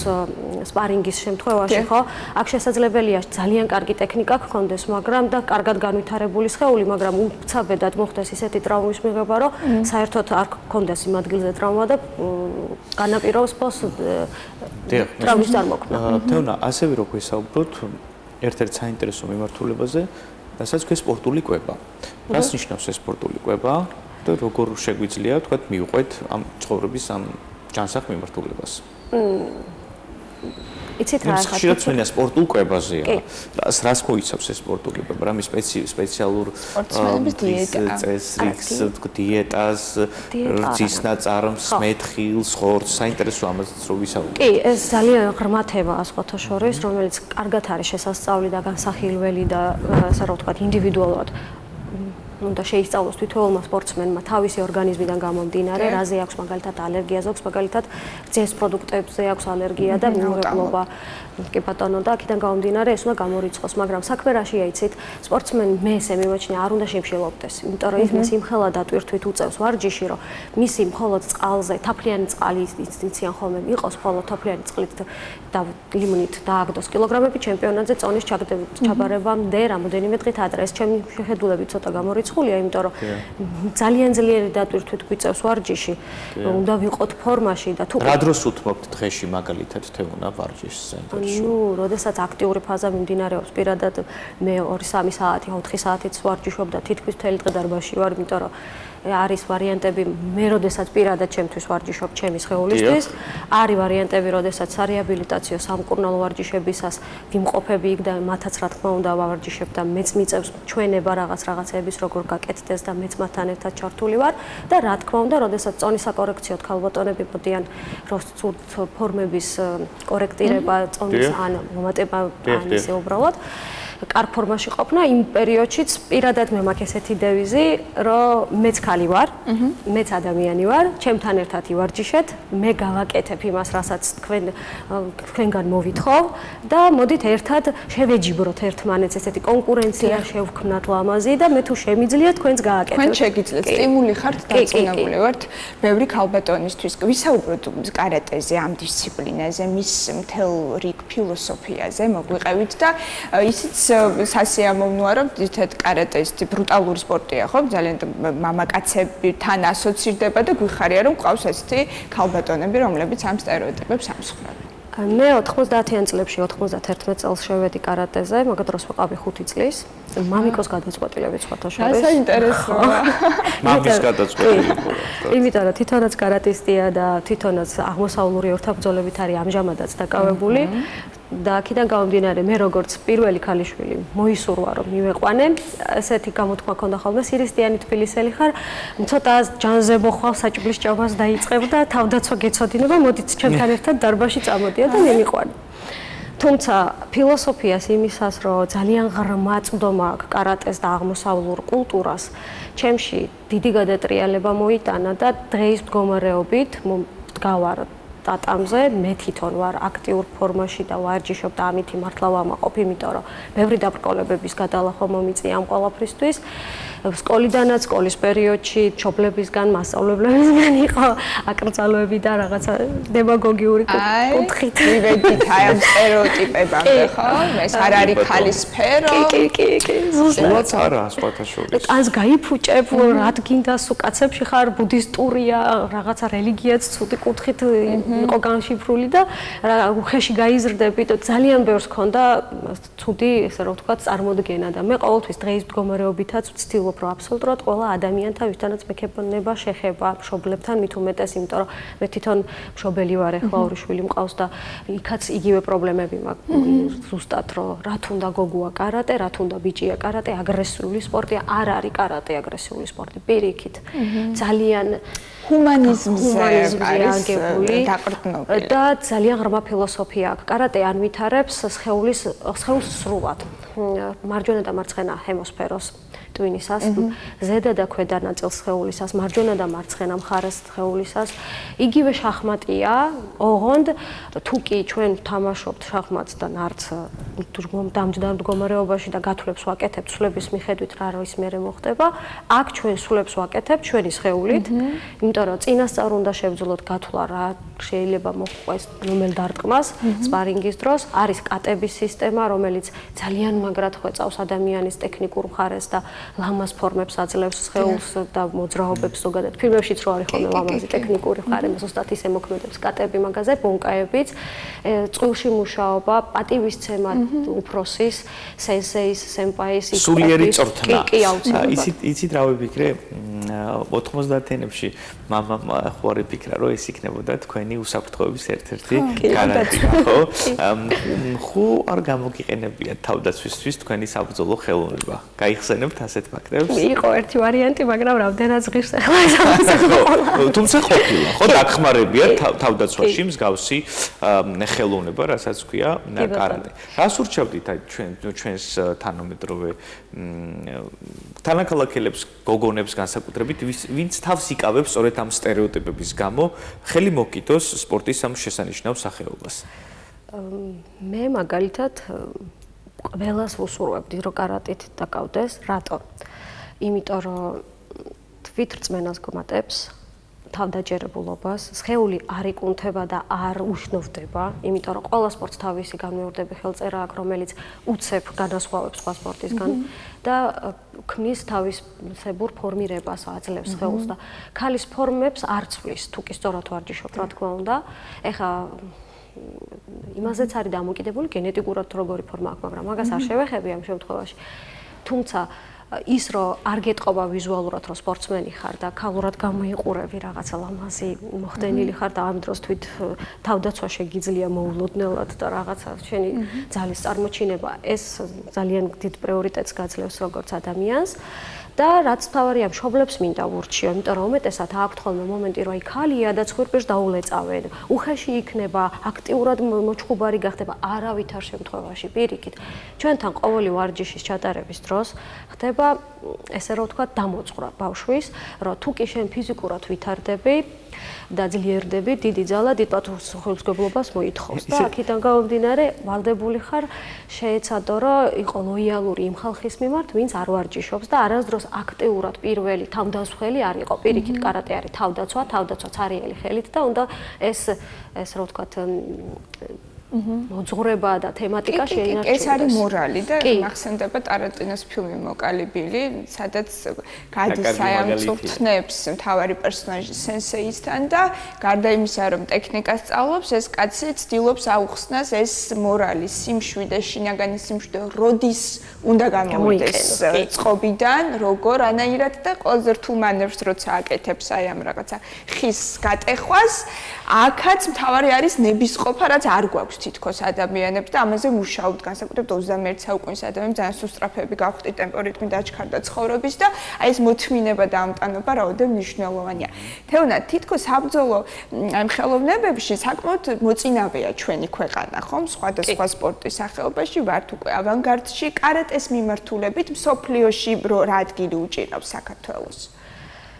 სპარინგის შემთხვევაში, ხო? აქ შესაძლებელია ძალიან კარგი ტექნიკა გქონდეს, მაგრამ და კარგად განვითარებული სხეული, მაგრამ უცაბედად მოხდეს ისეთი ტრაუმის მიღება, რომ საერთოდ არ გქონდეს იმ ადგილზე ტრავმა და განაპირობს ტრავმის წარმოქმნა. თეონა, ასევე რო გვესაუბროთ ერთ-ერთ საინტერესო მიმართულებაზე, რასაც ქვია სპორტული კვება. რას ნიშნავს ეს სპორტული კვება და როგორ შეგვიძლია, თქვათ, მივყვეთ ამ ცხოვრების ამ ჯანსაღ მიმართულებას? იცით რა ხარ? ხშირად ჩვენია სპორტულ კვებაზეა. რას მოიცავს ეს სპორტული კვება? რამე სპეციალურ წესრიგს, დიეტას, რძის ნაწარმს, მეთხილს, ხორცს, საინტერესო ამაზეც რო ვისაუბროთ. კი, ეს ძალიან ღრმა თემაა სხვათა შორის, რომელიც კარგად არის შესასწავლი და განსახილველი და ასე რა ვთქვათ, ინდივიდუალურად უნდა შეისწავლოს თითოეულმა სპორტსმენმა თავისი ორგანიზმიდან გამომდინარე, რაზე აქვს მაგალითად ალერგია, ზოგს მაგალითად რძეს პროდუქტებზე აქვს ალერგია და მიუღებლობა. კი ბატონო, და აქედან გამომდინარე ეს უნდა გამორიცხოს, მაგრამ საქმე რაშია იცით, სპორტსმენი მე ესე მიმაჩნია არ უნდა შემშილობდეს, იმიტომ რომ ის იმხელა დატვირთვით უწევს ვარჯიში, რომ მისი მხოლოდ წყალზე, თაფლიანი წყალი იციან ხოლმე, იყოს მხოლოდ თაფლიანი წყლით და ლიმონით დააგდოს კილოგრამები ჩემპიონატზე წონის ჩაბარებამდე რამოდენიმე დღით ადრე. ეს ჩემი შეხედულებით ცოტა გამორიცხავს. მორიცხულია, იმიტომ რომ ძალიან ძლიერი დატვირთვით გვიწევს ვარჯიში, უნდა ვიყოთ ფორმაში და თუ რა დროს უთმობთ დღეში მაგალითად თეონა ვარჯიშს ცენტრში? როდესაც აქტიური ფაზა მიმდინარეობს, პირადად მე 2-3 საათი, 4 საათიც ვარჯიშობ და თითქმის მთელი დღე დარბაზში ვარ, იმიტომ რომ არის ვარიანტები მე როდესაც პირადად ჩემთვის ვარჯიშობ ჩემი სხეულისთვის, არის ვარიანტები როდესაც სარეაბილიტაციო სამკურნალო ვარჯიშებისას ვიმყოფები იქ და მათაც რა თქმა უნდა ვავარჯიშებ და მეც მიწევს ჩვენება რაღაცების როგორ გაკეთდეს და მეც მათთან ერთად ჩართული ვარ და რა თქმა უნდა როდესაც წონის საკორექციოდ ქალბატონები მოდიან როსტ ფორმების კორექტირება წონის ან მომატება ან ისე უბრალოდ კარგ ფორმაში ყოფნა იმ პერიოდშიც პირადად მე მაქვს ესეთი დევიზი, რომ მეც ქალი ვარ, მეც ადამიანი ვარ, ჩემთან ერთად ივარჯიშეთ, მე გავაკეთებ იმას, რასაც თქვენგან მოვითხოვ და მოდით ერთად შევეჯიბროთ ერთმანეთს, ესეთი კონკურენცია შევქმნათ ლამაზი და მე თუ შემიძლია თქვენს გააკეთებთ. თქვენ შეგიძლიათ, სტიმული ხართ, დაწინებული ვართ ბევრი ქალბატონისთვის. ვისაუბროთ კარატეზე, ამ დისციპლინაზე, მის მთელ რიგ ფილოსოფიაზე მოგვიყევით და ისიც სასიამოვნოა რომ თითქოს კარატეს ბრუტალური სპორტია ხო ძალიან მამაკაცებთან ასოცირდება და გვიხარია რომ ყავს ესეთი ქალბატონები რომლებიც ამ სტერეოტიპებს ამსხვრევენ. მე 90-იან წლებში 91 წელს შევედი კარატეზე, მაგ დროს ვიყავი 5 წლის. მამიკოს გადაწყვეტილებით სხვათა შორის. რა საინტერესოა. მამის გადაწყვეტილება. იმიტომ რომ თვითონაც კარატისტია და თვითონაც აღმოსავლური ორთაბრძოლებით არის ამჟამადაც დაკავებული. და აქედან გამომდინარე მე როგორც პირველი ქალიშვილი მოისურვა რომ მივეყვანე ესეთი გამოთქმა ქონდა ხოლმე სირისტიანი თბილისელი ხარ ცოტა ჯანზებო ხვალ საჭმლის ჭამას დაიწყებ და თავდაცვა გეცოდინება მოდით ჩემთან ერთად დარბაზში წამოდია და მე მიყვანე თუმცა ფილოსოფიას იმისას რომ ძალიან ღრმა წვდომა აქვს კარატეს და აღმოსავლურ კულტურას ჩემში დიდი გადატრიალება მოიტანა და დღეის მდგომარეობით დგავარ ტატამზე მე თვითონ ვარ აქტიურ ფორმაში და ვარჯიშობ და ამით მართლა ვამაყობ, იმიტომ რომ ბევრი დაბრკოლებების გადალახვა მომიწია ამ ყველაფრისთვის. სკოლიდანაც, სკოლის პერიოდში ჩობლებისგან, მასწავლებლებისგან იყო აკრძალვები და რაღაცა დემაგოგიური კუთხით. მივედით აი ამ სტერეოტიპებამდე, ხო? ეს არ არის ქალის სფერო. კი. ზუსტად არა, სხვათა შორის. კანს გაიფუჭებ, რა გინდას უკაცებში ხარ, ბუდისტურია, რაღაცა რელიგიაც ცუდი კუთხით იყო განშიფრული და უხეში გაიზრდები და ძალიან ბევრს ქონდა ცუდი, ესე რომ ვთქვათ, წარმოდგენა და მე ყოველთვის დღეის მდგომარეობითაც ვცდილობ რომ აბსოლუტურად ყველა ადამიანთან ვისთანაც მექეფონება შეხება მშობლებთან მით უმეტეს, იმიტომ რომ მე თვითონ მშობელი ვარ, ეხლა ორი შვილი მყავს და იქაც იგივე პრობლემები მაქვს ზუსტად რომ რა თუნდა გოგოა კარატე, რა თუნდა ბიჭია კარატე, აგრესიული სპორტია, არ არის კარატე აგრესიული სპორტი, პირიქით. ძალიან ჰუმანიზმზე არის დაყრდნობილი და ძალიან ღრმა ფილოსოფია აქვს. კარატე არ ვითარებს სხეულის სრულად. მარჯვენა და მარცხენა ჰემოსფეროს ტვინისას, ზედა და ქვედა ნაწილს სხეულისას, მარჯვენა და მარცხენა მხარეს სხეულისას. იგივე შახმატია, ოღონდ თუ კი ჩვენ ვთამაშობთ შახმატს და ნარც დამჯდარ მდგომარეობაში და გათვლებს ვაკეთებთ სულების მიხედვით რა არის მერე მოხდება, აქ ჩვენ სულებს ვაკეთებთ ჩვენი სხეულით, იმიტომ რომ წინასწარ უნდა შევძლოთ გათვლა რა შეიძლება მოხდეს რომელ დარტყმას სპარინგის დროს, არის კატების სისტემა, რომელიც ძალიან მაგრად ხვეწავს ადამიანის ტექნიკურ მხარეს და ლამაზ ფორმებს აძლევს სხეულს და მოძრაობებს ზოგადად. ფილმებშიც რო არის ხოლმე ლამაზი ტექნიკური მხარე, ზუსტად ისე მოქმედებს კატები მაგაზე, ბონკაებიც, წყვილში მუშაობა, პატივისცემა უფროსის, სენსეის, სენპაის, სულიერი წორთნა. კი, აუცილებლად. იცით რა ვიფიქრე? 90-იანებში მამამ ხوارი ფიქრა რომ ეს იქნებოდა თქვენი უსაფრთხოების ერთ-ერთი გარანტია, ხო? ხო არ გამოგიყენებიათ თავდაცვისთვის თქვენი საბრძოლო ხელოვნება. გაიხსენებთ ასეთ ფაქტებს? იყო ერთი ვარიანტი, მაგრამ რამდენად ღირს ახლა ეს ამბავი. თუმცა ყოფილა, ხო, დაგხმარებიათ თავდაცვაში მსგავსი ხელოვნება, რასაც ქვია კარატე. რას ურჩევდით აი ჩვენს თანამედროვე თანაქალაქელებს, გოგონებს განსაკუთრებით, ვინც თავს იკავებს სწორედ ამ სტერეოტიპების გამო, ხელი მოკიდოს სპორტის ამ შესანიშნავ სახეობას? მე მაგალითად ყველას ვუსურვებდი, რომ კარატით დაკავდეს. რატო? იმიტომ რომ თვითრწმენას გვმატებს თავდაჯერებულობას, სხეული არ იკუნთება და არ უშნოვდება, იმიტომ რომ ყველა სპორტს თავისი განმეორდები ხელწერა აქვს, რომელიც უცებ განასხვავებს სხვა სპორტისგან და ქმნის თავისებურ ფორმირებას აძლევს სხეულს და ქალის ფორმებს არ ცვლის, თუ კი სწორად ვარჯიშობ, რა თქმა უნდა. ეხა იმაზეც არის დამოკიდებული გენეტიკურად როგორი ფორმა აქვს, მაგრამ მაგას არ შევეხები ამ შემთხვევაში. თუმცა ის რომ არ გეტყობა ვიზუალურად რომ სპორტსმენი ხარ და ქალურად გამოიყურები რაღაცა ლამაზი მოხდენილი ხარ და ამ დროს თვით თავდაცვა შეგიძლია მოულოდნელად და რაღაცა შენი ძალის წარმოჩინება ეს ძალიან დიდ პრიორიტეტს გაძლევს როგორც ადამიანს და რაც თავარია მშობლებს მინდა ვურჩიო, იმიტომ რომ უმეტესად აქვთ ხოლმე მომენტი რომ აი ქალია და ცხვირპირს დაულეწავენ, უხეში იქნება, აქტიურად მოჩხუბარი გახდება, არავითარ შემთხვევაში პირიქით. ჩვენთან ყოველი ვარჯიშის ჩატარების დროს ხდება ესე რომ ვთქვა დამოწყვრა ბავშვის, რომ თუ კი შენ ფიზიკურად ვითარდები და ძლიერდები, დიდი ძალა დიდ პათოლოგიობას მოითხოვს და აქედან გამომდინარე ვალდებული ხარ შეეცადო რომ იყო ლოიალური იმ ხალხის მიმართ, ვინც არ ვარჯიშობს და არასდროს აქტიურად პირველი თავდასხმელი არ იყო. პირიქით კარატე არის თავდაცვა, თავდაცვა ცარიელი ხელით და უნდა ეს რა ვთქვათ მოძღვრება და თემატიკა შეინარჩუნდეს. ეს არის მორალი და მახსენდება ტარანტინოს ფილმი მოკალიბილი, სადაც გადის საამწუხნებს მთავარი პერსონაჟი სენსეისთან და გარდა იმისა, რომ ტექნიკას სწავლობს, ეს კაცი ცდილობს აუხსნას ეს მორალი, სიმშვიდე, შინაგანი სიმშვიდე, როდის უნდა გამოვიდეს წყობიდან, როგორ ანაირად და ყველაზე რთულ მანევრს როცა აკეთებს აი ამ რაღაცა ხის გატეხვას, აქაც მთავარი არის ნებისყოფა, რაც არ გვაქვს თითქოს ადამიანებს და ამაზე მუშაობთ განსაკუთრებით 21 საუკუნის ადამიანებს ძალიან სუსტრაფები გავხდით ტემპორიტმი დაჩქარდა ცხოვრების და აი ეს მოთმინება და ამტანობა რაოდენ მნიშვნელოვანია. თეონა თითქოს საბრძოლო აი ხელოვნებებში საკმაოდ მოწინავეა ჩვენი ქვეყანა, ხომ? სხვადასხვა სპორტის სახეობაში ვართ უკვე ავანგარდში, კარატეს მიმართულებით მსოფლიოში რა ადგილი უჭირავს საქართველოს?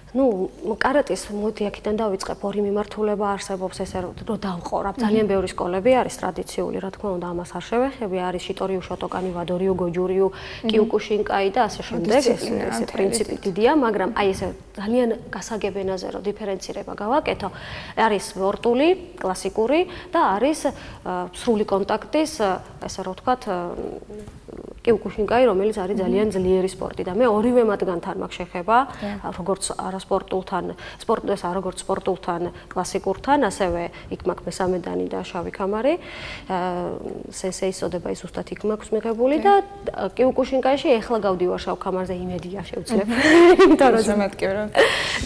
Ну, каратეს მოდი აქედან დავიწყებ, ორი მიმართულება არსებობს ესე რომ დავყორებ. ძალიან ბევრი სკოლები არის ტრადიციული, რა თქმა უნდა, ამას არ შევეხები, არის შიტორიუ, შოტოკანი, ვადორიუ, გოჯურიუ, კიუკუშინკაი და ასე შემდეგ. ეს პრინციპი დიდია, მაგრამ აი ესე ძალიან გასაგებენაზე რომ დიფერენცირება გავაკეთო, არის სპორტული, კლასიკური და არის სრული კონტაქტის, ესე რომ ვთქვათ, კიუკუშინკაი, რომელიც არის ძალიან ძლიერი სპორტი და მე ორივე მათგანთან მაქვს შეხება, როგორც არასპორტულთან, სპორტესა როგორც სპორტულთან, კლასიკურთან, ასევე იქ მაქვს მესამე დანი და შავი კამარი. სენსეის წოდება ის უბრალოდ იქ მაქვს მიღებული და კიუკუშინკაიში ეხლა გავდივარ შავ კამარზე, იმედია შევძლებ. იმიტომ რომ ზემატკივრო.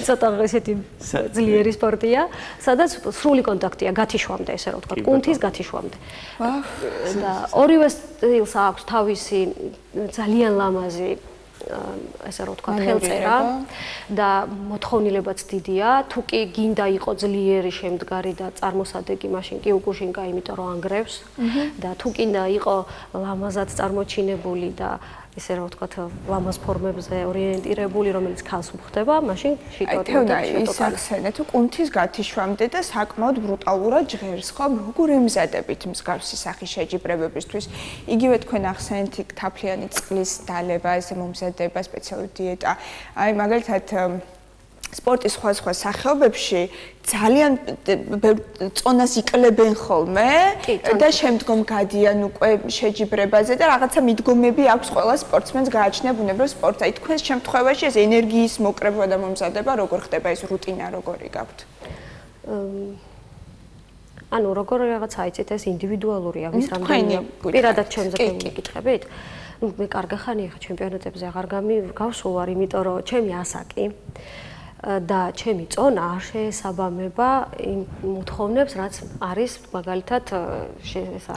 ცოტა ესეთი ძლიერი სპორტია, სადაც სრული კონტაქტია გათიშვამდე, ესე რომ ვთქვათ, კუნთის გათიშვამდე. და ორივე სტილს აქვს თავისი ძალიან ლამაზი ესე რომ ვთქვათ ხელწერა და მოთხოვნილებაც დიდია. თუ კი გინდა იყო ძლიერი შემდგარი და წარმოსადეგი, მაშინ კიუკუშინკა, იმიტომ რომ ანგრევს და თუ კიდე იყო ლამაზად წარმოჩინებული და ესე რომ ვთქვათ ლამაზ ფორმებზე ორიენტირებული, რომელიც ქალს უხდება, მაშინ შიტორიუ და ის ახსენე თუ კუნთის გათიშვამდე და საკმაოდ ბრუტალურად ჟღერს, ხო? როგორ ემზადებით მსგავსი სახის შეჯიბრებებისთვის? იგივე თქვენ ახსენეთ თაფლიანი წყლის დალევა, ესე მომზადება, სპეციალური დიეტა. აი მაგალითად სპორტის სხვა სახეობებში ძალიან წონას ikლებენ ხოლმე და შემდგომ გადიან უკვე შეჯიბრებაზე და რაღაცა მიდგომები აქვს ყველა სპორტსმენს გააჩნია ბუნებრივ სპორტს. აი თქვენს შემთხვევაში ეს ენერგიის მოკრება და მომზადება როგორ ხდება, ეს რუტინა როგორი გაქვთ? ანუ როგორი რაღაცა იცით, ეს ინდივიდუალურია, ვის რამდენი პირადად ჩემზე გეკითხებით? მე კარგი ხანია ხა ჩემპიონატებზე აღარ გავსულვარ, იმიტომ რომ ჩემი ასაკი და ჩემი წონა არ შეესაბამება იმ მოთხოვნებს, რაც არის მაგალითად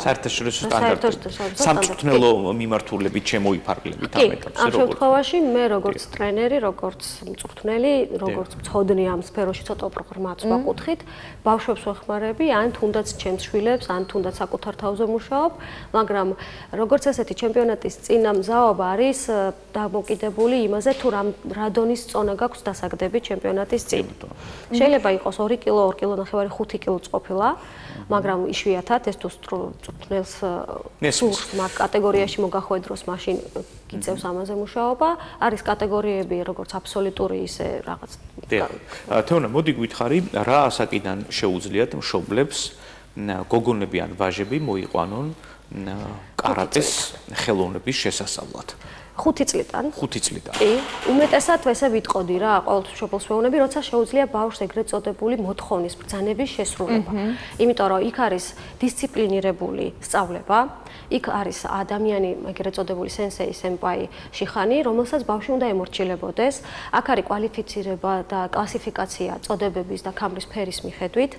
საერთაშორისო სტანდარტები. სამწვრთნელო მიმართულებით შემოიფარგლებით ამ ეტაპზე. ამ შემთხვევაში მე როგორც ტრენერი, როგორც მწვრთნელი, როგორც მცოდნე ამ სფეროში ცოტა უპროგრამატს ვაკუთხით, ბავშვებს ვეხმარები, ან თუნდაც ჩემს შვილებს, ან თუნდაც საკუთარ თავზე მუშაობ, მაგრამ როგორც ესეთი ჩემპიონატის წინა მზაობა არის დამოკიდებული იმაზე, თუ რა დონის წონა გაქვს დასაგდები ჩემპიონატის წინ. შეიძლება იყოს 2 კილო, 2 კილონახევარი, 5 კილოც ყოფილა, მაგრამ იშვიათად ეს თუ წვრთნელს სურს მაგ კატეგორიაში მოგახვედროს, მაშინ გიწევს ამაზე მუშაობა. არის კატეგორიები, როგორც აბსოლუტური, ისე რაღაც. თეონა, მოდი გითხარი, რა ასაკიდან შეუძლიათ მშობლებს გოგონები ან ვაჟები მოიყვანონ კარატეს ხელოვნების შესასწავლად? 5 წლიდან. 5 წლიდან. კი, უმეტესად ესე ვიტყოდი რა, ყოველთვის მშობელს ვეუბნები, როცა შეუძლია ბავშვს ეგრეთ წოდებული მოთხოვნის ბრძანების შესრულება. იმიტომ რომ იქ არის დისციპლინირებული სწავლება, იქ არის ადამიანი, ეგრეთ წოდებული სენსეი, სენპაი, შიხანი, რომელსაც ბავშვი უნდა ემორჩილებოდეს. აქ არის კვალიფიცირება და კლასიფიკაცია წოდებების და ქამრის ფერის მიხედვით.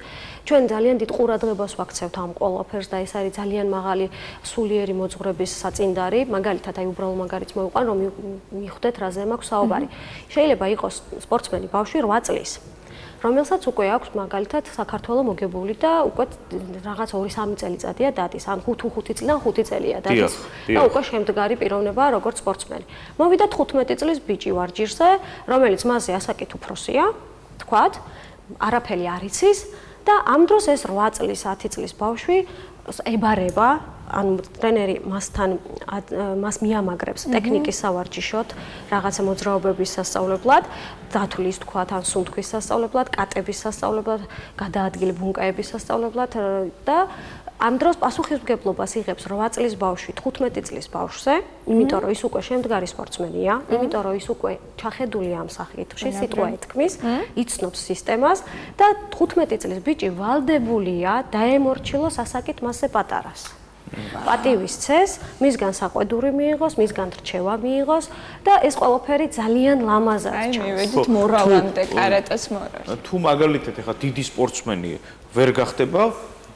ჩვენ ძალიან დიდ ყურადღებას ვაქცევთ ამ ყველაფერს და ეს არის ძალიან მაღალი სულიერი მოძღვრების საწინდარი, მაგალითად აი უბრალო მაგალითს მოვიყვან, რომ მიხვდეთ რაზე მაქვს საუბარი. შეიძლება იყოს სპორტსმენი ბავშვი 8 წლის, რომელსაც უკვე აქვს მაგალითად საქართველოს მოგებული და უკვე რაღაც 2-3 წელიწადია დადის, ან 5 წლიდან 5 წელია დადის და უკვე შემდგარი პიროვნებაა როგორც სპორტსმენი. მოვიდა 15 წლის ბიჭი ვარჯიშზე, რომელიც მასზე ასაკით უფროსია, თქვათ, არაფერი არ იცის და ამ დროს ეს 8 წლის, 10 წლის ბავშვი ებარება, ანუ ტრენერი მას მიამაგრებს ტექნიკის სავარჯიშოდ, რაღაცა მოძრაობების სასწავლებლად, დათვლის თქვათ, ან სუნთქვის სასწავლებლად, კატების სასწავლებლად, გადაადგილ ბუნკაების სასწავლებლად და ამ დროს პასუხისმგებლობას იღებს 8 წლის ბავშვი 15 წლის ბავშვზე, იმიტომ რომ ის უკვე შემდგარი სპორტსმენია, იმიტომ რომ ის უკვე ჩახედულია ამ საკითხში, სიტყვა ეთქმის, იცნობს სისტემას და 15 წლის ბიჭი ვალდებულია დაემორჩილოს ასაკით მასზე პატარას. პატივის წეს, მისგან საყვედური მიიღოს, მისგან რჩევა მიიღოს და ეს ყველაფერი ძალიან ლამაზად ჩანს. აი, მივედით მორალამდე, კარატეს მორალს. თუ მაგალითად ეხა დიდი სპორტსმენი ვერ გახდება,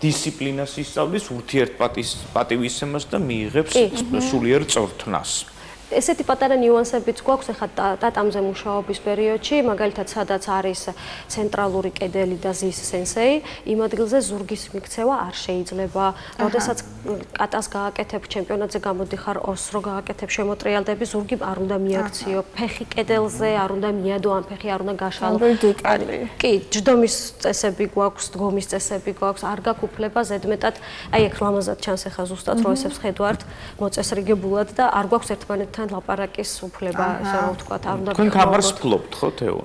დისციპლინას ისწავლის, ურთიერთპატივისცემას და მიიღებს სულიერ წვრთნას. ესეთი პატარა ნიუანსებიც გვაქვს ახლა ტატამზე მუშაობის პერიოდში, მაგალითად, სადაც არის ცენტრალური კედელი და ზის სენსეი, იმ ადგილზე ზურგის მიქცევა არ შეიძლება. როდესაც კატას გააკეთებ ჩემპიონატზე გამოდიხარ, ოს რო გააკეთებ შემოტრიალდები, ზურგი არ უნდა მიაქციო, ფეხი კედელზე არ უნდა მიადო, ან ფეხი არ უნდა გაშალო. კი, ჯდომის წესები გვაქვს, დგომის წესები გვაქვს, არ გაქვს უფლება ზედმეტად, აი ეგ ლამაზად ჩანს ახლა ზუსტად რო ესებს ხედავთ მოწესრიგებულად და არ გვაქვს ერთმანეთთან ლაპარაკის უფლება, ესე რომ ვთქვათ, არ უნდა თქვენ კამარს ფლობთ, ხო, თეო?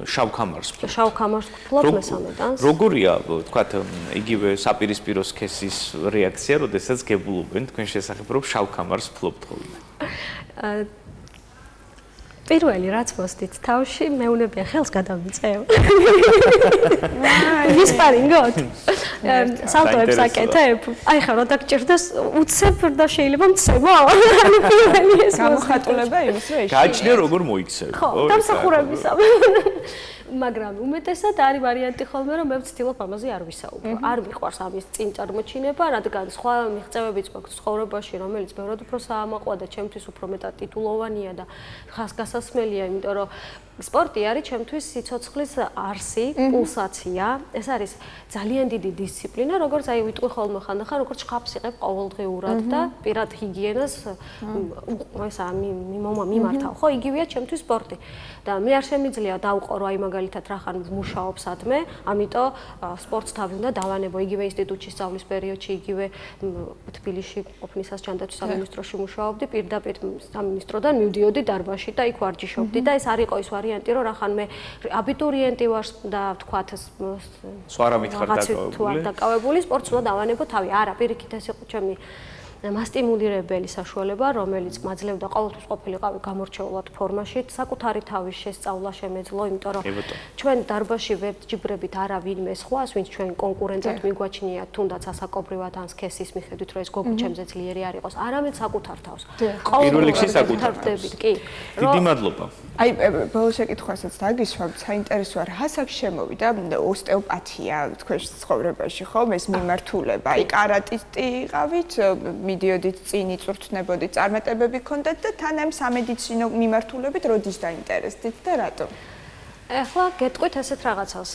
შავ კამარს ფლობთ. შავ კამარს ფლობ მესამე დანს. როგორია, ვთქვათ, იგივე საპირისპირო სქესის რეაქცია, როდესაც გებულობენ თქვენ შესახებ, რომ შავ კამარს ფლობთ ხოლმე? პირველი რაც მოსდით თავში, მეუნებიან ხელს გადავიწევ. ვისპარინგოთ. სალტოებს აკეთებ. აი ხა რა დაგჭირდეს, უცებ და შეიძლება მცემო. ანუ პირველი ეს გამოხატულება იმის რომ გააჩნია როგორ მოიქცევ. ხო, დამსახურებისა. მაგრამ უმეტესად არის ვარიანტი ხოლმე, რომ მე ვცდილობ ამაზე არ ვისაუბრო. არ მიყვარს ამის წინ წარმოჩინება, რადგან სხვა მიღწევებიც გვაქვს ცხოვრებაში, რომელიც ბევრად უფრო საამაყოა და ჩემთვის უფრო მეტად ტიტულოვანია და ხასგასასმელია, იმიტომ რომ სპორტი არის ჩემთვის სიცოცხლის არსი, პულსაცია. ეს არის ძალიან დიდი დისციპლინა, როგორც აი ვიტყვი ხოლმე ხანდახან, როგორც შხაპს იღებ ყოველდღიურად და პირად ჰიგიენას ესა მიმართავ. ხო, იგივეა ჩემთვის სპორტი. და მე არ შემიძლია დავყო, რომ აი მაგალითად რახან მუშაობ სადმე, ამიტომ სპორტს თავი უნდა დავანებო. იგივე ინსტიტუტში სწავლის პერიოდში, იგივე თბილისში ყოფნისას ჯანდაცვის სამინისტროში მუშაობდი, პირდაპირ სამინისტროდან მივდიოდი დარბაზში და იქ ვარჯიშობდი და ეს არ იყო ის ვარიანტი, რომ რახან მე აბიტურიენტი ვარ და ვთქვათ სხვა რამით ხარ დაკავებული, სპორტს უნდა დავანებო თავი. არა, პირიქით ეს იყო ჩემი მასტიმულირებელი საშუალება, რომელიც მაძლევდა ყოველთვის ყოფილიყავი გამორჩეულად ფორმაში, საკუთარი თავის შესწავლა შემეძლო, იმიტომ რომ ჩვენ დარბაზში ვებჯიბრებით არა ვინმე სხვას, ვინც ჩვენ კონკურენტად მიგვაჩნიათ, თუნდაც ასაკობრივად ან სქესის მიხედვით, რომ ეს გოგო ჩემზე ძლიერი არ იყოს, არამედ საკუთარ თავს. პირველ რიგში საკუთარ თავს. კი. დიდი მადლობა. აი, ბოლო შეკითხვასაც დაგისვამ, საინტერესოა, რასაც შემოვიდა ოსტეოპათია თქვენ ცხოვრებაში, ხო, ეს მიმართულება. აი, კარატისტი იყავით, მიდიოდით წინ იწვრთნებოდით, წარმატებები გქონდათ და თან ამ სამედიცინო მიმართულებით როდის დაინტერესდით და რატომ? ეხლა გეტყვით ესეთ რაღაცას.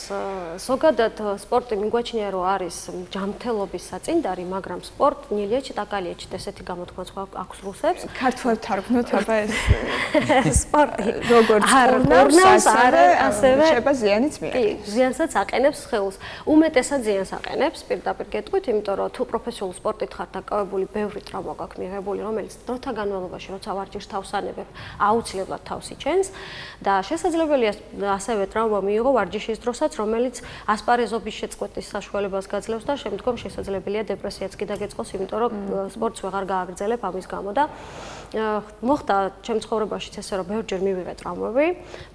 ზოგადად სპორტი მიგვაჩნია, რომ არის ჯანმრთელობის საწინდარი, მაგრამ სპორტ ნილიეჩ ტაკალიეჩ ესეთი გამოთქმაც აქვს რუსებს. ქართველ თარგმნოთ აბა ეს სპორტი როგორც ორნავს, ასევე შეიძლება ზიანიც მიიღოს. კი, ზიანსაც აყენებს ხელს. უმეტესად ზიანს აყენებს, პირდაპირ გეტყვით, იმიტომ რომ თუ პროფესიულ სპორტით ხარ დაკავებული, ბევრი ტრავმა გაქვს მიღებული, რომელიც დროთა განმავლობაში, როცა ვარჯიშს თავს ანებებ, აუცილებლად თავს იჩენს და შესაძლებელია ასევე ტრავმა მიიღო ვარჯიშის დროსაც, რომელიც ასპარეზობის შეწყვეტის საშუალებას გაძლევს და შემდგომ შესაძლებელია დეპრესიაც კი დაგეწყოს, იმიტომ რომ სპორტს ვეღარ გააგრძელებ ამის გამო და მოხდა ჩემ ცხოვრებაშიც ესე რომ ბევრჯერ მივიღე ტრავმები,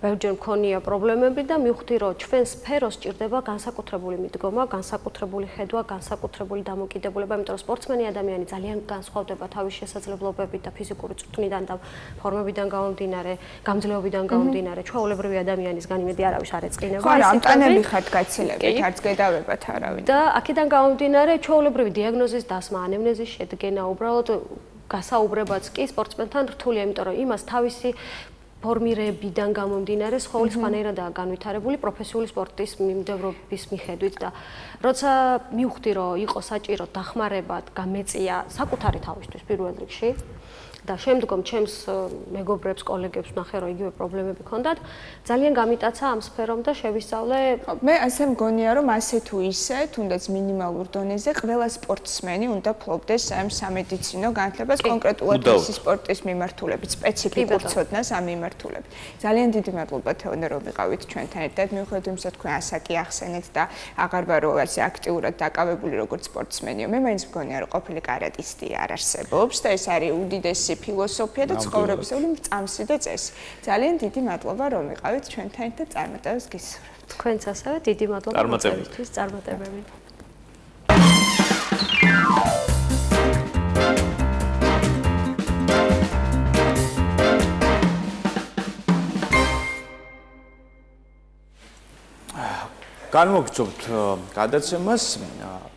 ბევრჯერ მქონია პრობლემები და მივხვდი რომ ჩვენ სფეროს სჭირდება განსაკუთრებული მიდგომა, განსაკუთრებული ხედვა, განსაკუთრებული დამოკიდებულება, იმიტომ რომ სპორტსმენი ადამიანი ძალიან განსხვავდება თავის შესაძლებლობებით და ფიზიკური წვრთნიდან და ფორმებიდან გამომდინარე, გამძლეობიდან გამომდინარე, ჩვეულებრივი ადამიანისგან იმედი არავის არ ეწყინება. ხო, რა ამტანები ხართ გაცილებით, არც გედავებათ არავინ. და აქედან გამომდინარე, ჩვეულებრივი დიაგნოზის დასმა, ანამნეზის შედგენა, უბრალოდ გასაუბრებაც კი სპორტსმენთან რთულია, იმიტომ რომ იმას თავისი ფორმირებიდან გამომდინარე სხეული სხვანაირადაა განვითარებული პროფესიული სპორტის მიმდევრობის მიხედვით და როცა მივხვდი რომ იყო საჭირო დახმარება გამეწია საკუთარი თავისთვის პირველ რიგში და შემდგომ ჩემს მეგობრებს, კოლეგებს ვნახე რომ იგივე პრობლემები ჰქონდათ, ძალიან გამიტაცა ამ სფერომ და შევისწავლე. მე ასე მგონია რომ ასე თუ ისე, თუნდაც მინიმალურ დონეზე ყველა სპორტსმენი უნდა ფლობდეს ამ სამედიცინო განათლებას, კონკრეტულად მისი სპორტის მიმართულებით, სპეციფიკურ ცოდნას ამ მიმართულებით. ძალიან დიდი მადლობა თეონე რომ ვიყავით ჩვენთან ერთად. მიუხედავად იმისა, თქვენ ასაკი ახსენეთ და აღარ ვარო ასე აქტიურად დაკავებული როგორც სპორტსმენიო, მე მაინც მგონია რომ ყოფილი კარატისტი არ არსებობს და ეს არის უდიდესი ფილოსოფია და ცხოვრებისეული წამსი და წესი. ძალიან დიდი მადლობა რომ ვიყავით ჩვენთან ერთად წარმატებას გისურვებთ. თქვენც ასევე დიდი მადლობა მოწვევისთვის წარმატებები. განმოგწობთ გადაცემას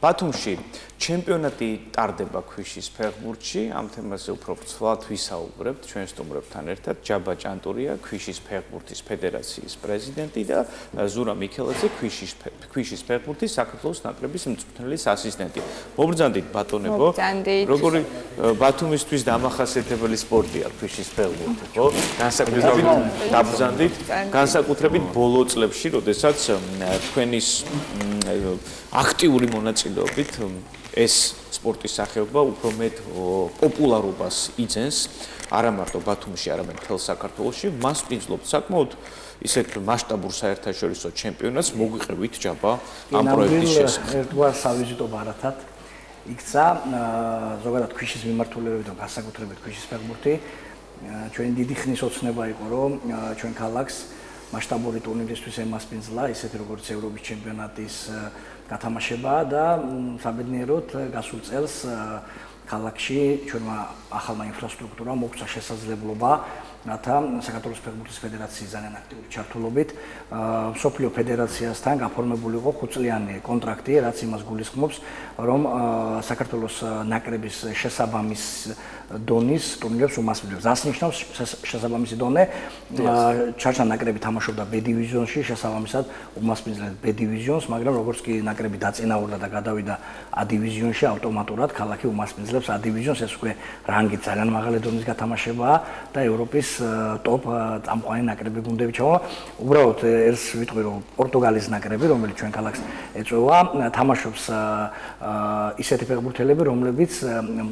ბათუმში ჩემპიონატი ტარდება ქვიშის ფეხბურთში. ამ თემაზე უფრო ცვლად ვისაუბრებთ ჩვენ სტუმრებთან ერთად. ჯაბა ჭანტურია, ქვიშის ფეხბურთის ფედერაციის პრეზიდენტი და ზურა მიქელაძე, ქვიშის ფეხბურთის საქართველოს ნაკრების მწვრთნელის ასისტენტი. მობრძანდით ბატონებო. როგორი ბათუმისთვის დამახასიათებელი სპორტია ქვიშის ფეხბურთი, ხო? განსაკუთრებით დაბრძანდით, განსაკუთრებით ბოლო წლებში, როდესაც თქვენის აქტიური მონაწილეობით ეს სპორტის სახეობა უფრო მეტ პოპულარობას იძენს არა მარტო ბათუმში, არამედ მთელ საქართველოში. მას ვიძლებთ საკმაოდ ისეთ მასშტაბურ საერთაშორისო ჩემპიონატს. მოგვიყევით ჯაბა ამ პროექტის შესახებ. ერთგვარ სავიზიტო ბარათად იქცა ზოგადად ქვიშის მიმართულებით და განსაკუთრებით ქვიშის ფეხბურთი. ჩვენი დიდი ხნის ოცნება იყო, რომ ჩვენ ქალაქს მასშტაბური ტურნირისთვის ემასპინძლა, ისეთ როგორც ევროპის ჩემპიონატის გათამაშება და საბედნიეროდ გასულ წელს ქალაქში ჩვენმა ახალმა ინფრასტრუქტურამ მოგვცა შესაძლებლობა, რათა საქართველოს ფეხბურთის ფედერაციის ძალიან აქტიური ჩართულობით მსოფლიო ფედერაციასთან გაფორმებული იყო 5-წლიანი კონტრაქტი, რაც იმას გულისხმობს, რომ საქართველოს ნაკრების შესაბამის დონის ტურნირებს უმასპინძლებს. რაც ნიშნავს შესაბამისი დონე, ჩარჩა ნაკრები თამაშობდა B დივიზიონში, შესაბამისად უმასპინძლებს B დივიზიონს, მაგრამ როგორც კი ნაკრები დაწინაურდა და გადავიდა A დივიზიონში, ავტომატურად ქალაქი უმასპინძლებს A დივიზიონს. ეს უკვე რანგით ძალიან მაღალი დონის გათამაშებაა და ევროპის ტოპ წამყვანი ნაკრები გუნდები ჩავა. უბრალოდ ეს ვიტყვი რომ პორტუგალის ნაკრები, რომელიც ჩვენ ქალაქს ეწევა, თამაშობს ისეთი ფეხბურთელები, რომლებიც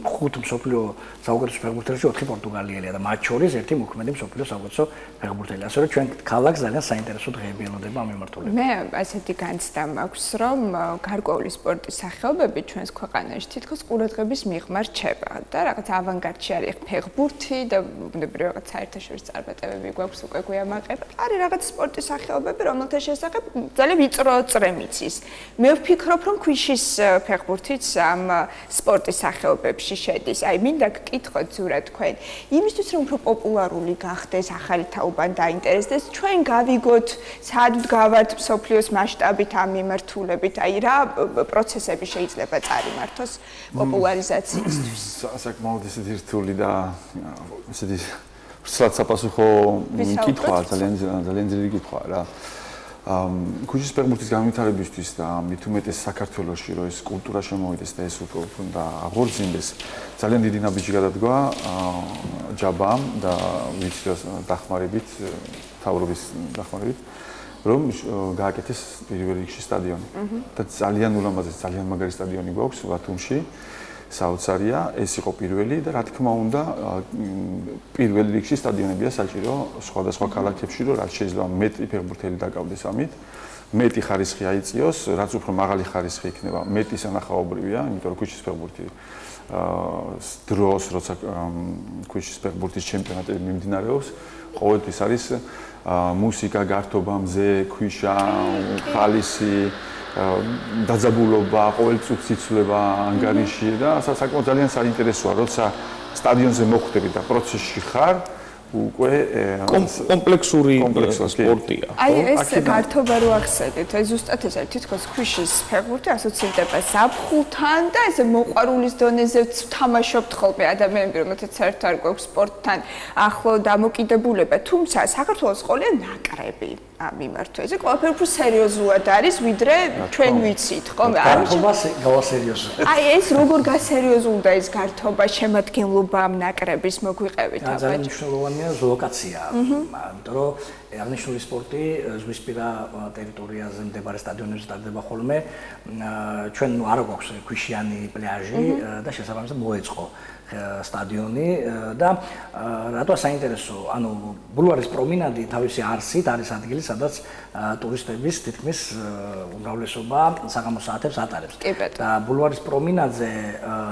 5 მსოფლიო საუკეთესო ფეხბურთელებში 4 პორტუგალიელია და მათ შორის ერთი მოქმედი მსოფლიო საუკეთესო ფეხბურთელი. ასე რომ ჩვენ ქალაქს ძალიან საინტერესო დღეები ელოდება ამ მიმართულებით. მე ასეთი განცდა მაქვს, რომ გარკვეული სპორტის სახეობები ჩვენს ქვეყანაში თითქოს ყურადღების მიღმა რჩება და რაღაც ავანგარდში არის ფეხბურთი და ბუნებრივი რაღაც საერთაშორისო წარმატებები გვაქვს უკვე გვიამაყება. არის რაღაც სპორტის სახეობები, რომელთა შესახებ ძალიან ვიწრო წრემიც ის. მე ვფიქრობ, რომ ქვიშის ფეხბურთიც ამ სპორტის სახეობებში შედის. აი, მინდა გკითხოთ ზურა თქვენ. იმისთვის რომ უფრო პოპულარული გახდეს, ახალი თაობან დაინტერესდეს, ჩვენ გავიგოთ, სად ვდგავართ მსოფლიოს მასშტაბით ამ მიმართულებით, აი რა პროცესები შეიძლება წარიმართოს პოპულარიზაციისთვის. საკმაოდ ისეთი რთული და ისეთი ვრცლად საპასუხო კითხვაა, ძალიან ძლიერი კითხვაა რა. ქუჩის ფეხბურთის განვითარებისთვის და მით უმეტეს საქართველოში რომ ეს კულტურა შემოვიდეს და ეს უფრო უნდა აღორძინდეს, ძალიან დიდი ნაბიჯი გადადგა ჯაბამ და ვიცით დახმარებით, თავრობის დახმარებით, რომ გააკეთეს პირველ რიგში სტადიონი. და ძალიან ულამაზესი, ძალიან მაგარი სტადიონი გვაქვს ბათუმში. საოცარია, ეს იყო პირველი და რა თქმა უნდა, პირველ რიგში სტადიონებია საჭირო სხვადასხვა ქალაქებში, რომ რაც შეიძლება მეტი ფეხბურთელი დაკავდეს ამით, მეტი ხარისხი აიწიოს, რაც უფრო მაღალი ხარისხი იქნება, მეტი სანახაობრივია, იმიტომ რომ ქუჩის ფეხბურთი დროს, როცა ქუჩის ფეხბურთის ჩემპიონატები მიმდინარეობს, ყოველთვის არის მუსიკა, გართობა, მზე, ქვიშა, ხალისი დაძაბულობა, ყოველწუთი ციცვლება ანგარიში და საკმაოდ ძალიან საინტერესოა, როცა სტადიონზე მოხვდები და პროცესში ხარ, უკვე კომპლექსური სპორტია. აი ეს გართობა რო ახსენეთ, აი ზუსტად ეს არის თითქოს ქვიშის ფეხბურთი ასოცირდება ზაფხულთან და ეს მოყვარულის დონეზე თამაშობთ ხოლმე ადამიანები, რომელთაც საერთოდ არ გვაქვს სპორტთან ახლო დამოკიდებულება, თუმცა საქართველოს ყოლია ნაკრები. მიმართვა. ეს ყველაფერი უფრო სერიოზულად არის, ვიდრე ჩვენ ვიცით, ხომ? გართობა გავასერიოზო. აი ეს როგორ გასერიოზულდა ეს გართობა, შემადგენლობა ამ ნაკრების მოგვიყევით აბა. ძალიან მნიშვნელოვანია ლოკაცია, იმიტომ რომ აღნიშნული სპორტი ზღვისპირა ტერიტორიაზე მდებარე სტადიონებზე ტარდება ხოლმე. ჩვენ არ გვაქვს ქვიშიანი პლაჟი და შესაბამისად მოეწყო სტადიონი და რატო საინტერესო, ანუ ბულვარის პრომინადი თავისი არსით არის ადგილი, სადაც ტურისტების თითქმის უმრავლესობა საღამოს საათებს ატარებს. და ბულვარის პრომინადზე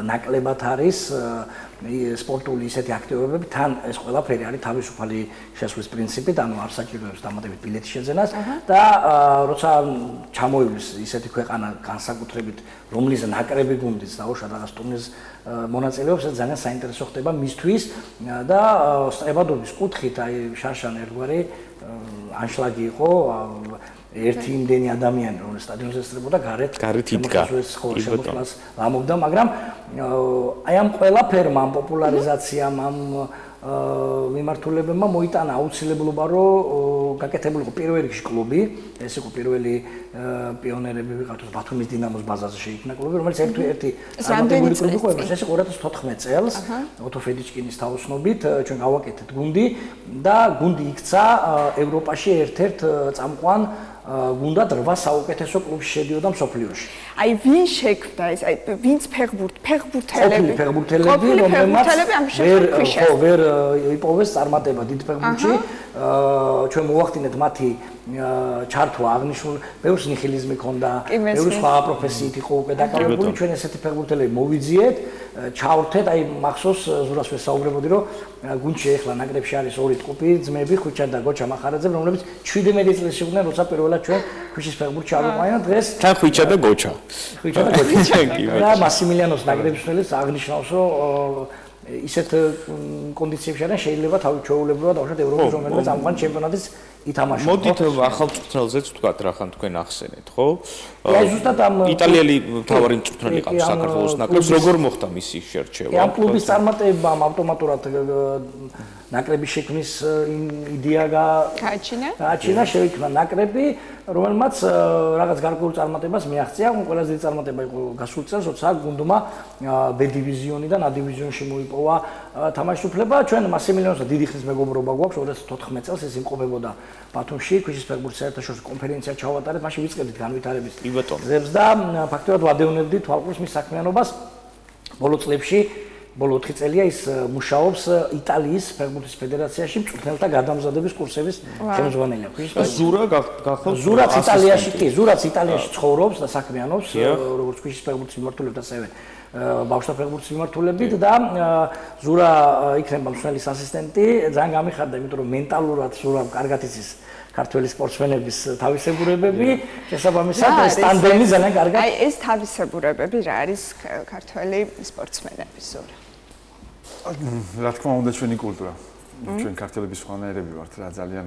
ნაკლებად არის სპორტული ისეთი აქტივობები, თან ეს ყველაფერი არის თავისუფალი შესვლის პრინციპით, ანუ არ საჭიროებს დამატებით ბილეთის შეძენას და როცა ჩამოივლის ისეთი ქვეყანა განსაკუთრებით, რომლის ნაკრები გუნდის დაუშვათ რაღაც ტურნირს მონაწილეობს, ეს ძალიან საინტერესო ხდება მისთვის და სწრებადობის კუთხით აი შარშან ერთგვარი ანშლაგი იყო ერთი იმდენი ადამიანი რომ სტადიონზე ესწრებოდა გარეთ იდგა შემოსვლას ამობდა, მაგრამ აი ამ ყველაფერმა ამ პოპულარიზაციამ ამ მიმართულებებმა მოიტანა აუცილებლობა რომ გაკეთებულიყო პირველ რიგში კლუბი, ეს იყო პირველი პიონერები ვიყავთ ბათუმის დინამოს ბაზაზე შეიქმნა კლუბი, რომელიც ერთი წარმატებული კლუბი იყო, ეს იყო 2014 წელს ოტო ფედიჩკინის თაოსნობით ჩვენ გავაკეთეთ გუნდი და გუნდი იქცა ევროპაში ერთ-ერთ წამყვან გუნდად 8 საუკეთესო კლუბში შედიოდა მსოფლიოში. აი ვინ შექმნა ეს? აი ვინც ფეხბურთელები, რომელმაც ვერ იპოვეს წარმატება დიდ ფეხბურთში, ჩვენ მოახდინეთ მათი ჩართვა აღნიშნულ ბევრს ნიჰილიზმი ჰქონდა, ბევრი სხვა პროფესიით იყო უკვე დაკავებული, ჩვენ ესეთი ფეხბურთელები მოვიძიეთ, ჩავრთეთ, აი მახსოვს ზურას ვესაუბრებოდი, რომ გუნდში ახლა ნაკრებში არის ორი ტყუპი ძმები, ხუჩა და გოჩა მახარაძე, რომლებიც 17 წელს იყვნენ, როცა პირველად ჩვენ ქვიშის ფეხბურთში ავიყვანეთ, დღეს თან ხუჩა და გოჩა. ხუჩა და გოჩა. და მასიმილიანოს ნაკრების მშველიც აღნიშნავს, რომ ისეთ კონდიციებში არიან შეიძლება თავი ჩვეულებრივად დაუშვათ ევროპის რომელიმე წამყვან ჩემპიონატის ითამაშოს. მოდით ახალ მწვრთნელზეც ვთქვათ რა ხან თქვენ ახსენეთ, ხო? აი ზუსტად ამ იტალიელი მთავარი მწვრთნელი ყავს საქართველოს ნაკრებს, როგორ მოხდა მისი შერჩევა? ამ კლუბის წარმატებამ ავტომატურად ნაკრების შექმნის იდეა გააჩინა, შეიქმნა ნაკრები, რომელმაც რაღაც გარკვეულ წარმატებას მიაღწია, ყველაზე დიდი წარმატება იყო გასულ წელს, როცა გუნდმა B დივიზიონიდან A დივიზიონში მოიპოვა თამაშის უფლება. ჩვენ მასიმილიანოსა დიდი ხნის მეგობრობა გვაქვს, 2014 წელს ეს იმყოფებოდა ბათუმში, ქვიშის ფეხბურთის საერთაშორისო კონფერენცია ჩავატარეთ, მაშინ ვიწყებდით განვითარების ძებს და ფაქტობრივად ვადევნებდით თვალყურს მის საქმიანობას. ბოლო წლებში ბოლო 4 წელია ის მუშაობს იტალიის ფეხბურთის ფედერაციაში მწვრთნელთა გადამზადების კურსების ხელმძღვანელია. ზურა გახავს ზურაც იტალიაში კი, ზურაც იტალიაში ცხოვრობს და საქმიანობს, როგორც ქვიშის ფეხბურთის მიმართულებით ასევე ბავშვთა ფეხბურთის მიმართულებით და ზურა იქნება მსმენელის ასისტენტი, ძალიან გამიხარდა, იმიტომ რომ მენტალურად ზურა კარგად იცის ქართველი სპორტსმენების თავისებურებები, შესაბამისად ეს ტანდემი ძალიან კარგად. აი ეს თავისებურებები რა არის ქართველი სპორტსმენების ზურა? რა თქმა უნდა ჩვენი კულტურა. ჩვენ ქართველების სხვანაირები ვართ რა ძალიან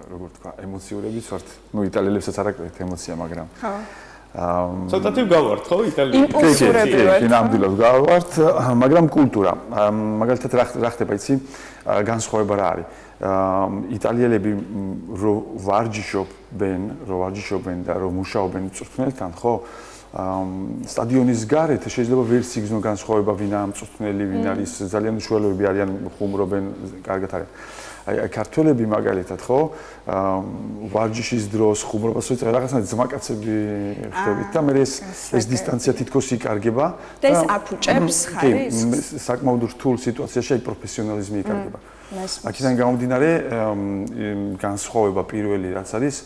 როგორ თქვა ემოციურებიც ვართ. ნუ იტალიელებსაც არ აკვირდით ემოცია, მაგრამ ცოტათი გავართ ხო იტალიაში? იმპულსურები ვართ. ნამდვილად გავართ, მაგრამ კულტურა. მაგალითად რა ხდება იცი? განსხვავება რა არის? იტალიელები რო ვარჯიშობენ და რო მუშაობენ მწვრთნელთან, ხო? სტადიონის გარეთ შეიძლება ვერ სიგრძნო განსხვავება ვინ ამ მწვრთნელი, ვინ არის ძალიან უშუალოები არიან, ხუმრობენ, კარგად არის. აი ქართველები მაგალითად ხო ვარჯიშის დროს ხუმრობას ვიწყებ რაღაცნაირად ძმაკაცები ხდებით და მე ეს დისტანცია თითქოს იკარგება და ეს აფუჭებს ხარისხს საკმაოდ რთულ სიტუაციაში აი პროფესიონალიზმი იკარგება აქედან გამომდინარე განსხვავება პირველი რაც არის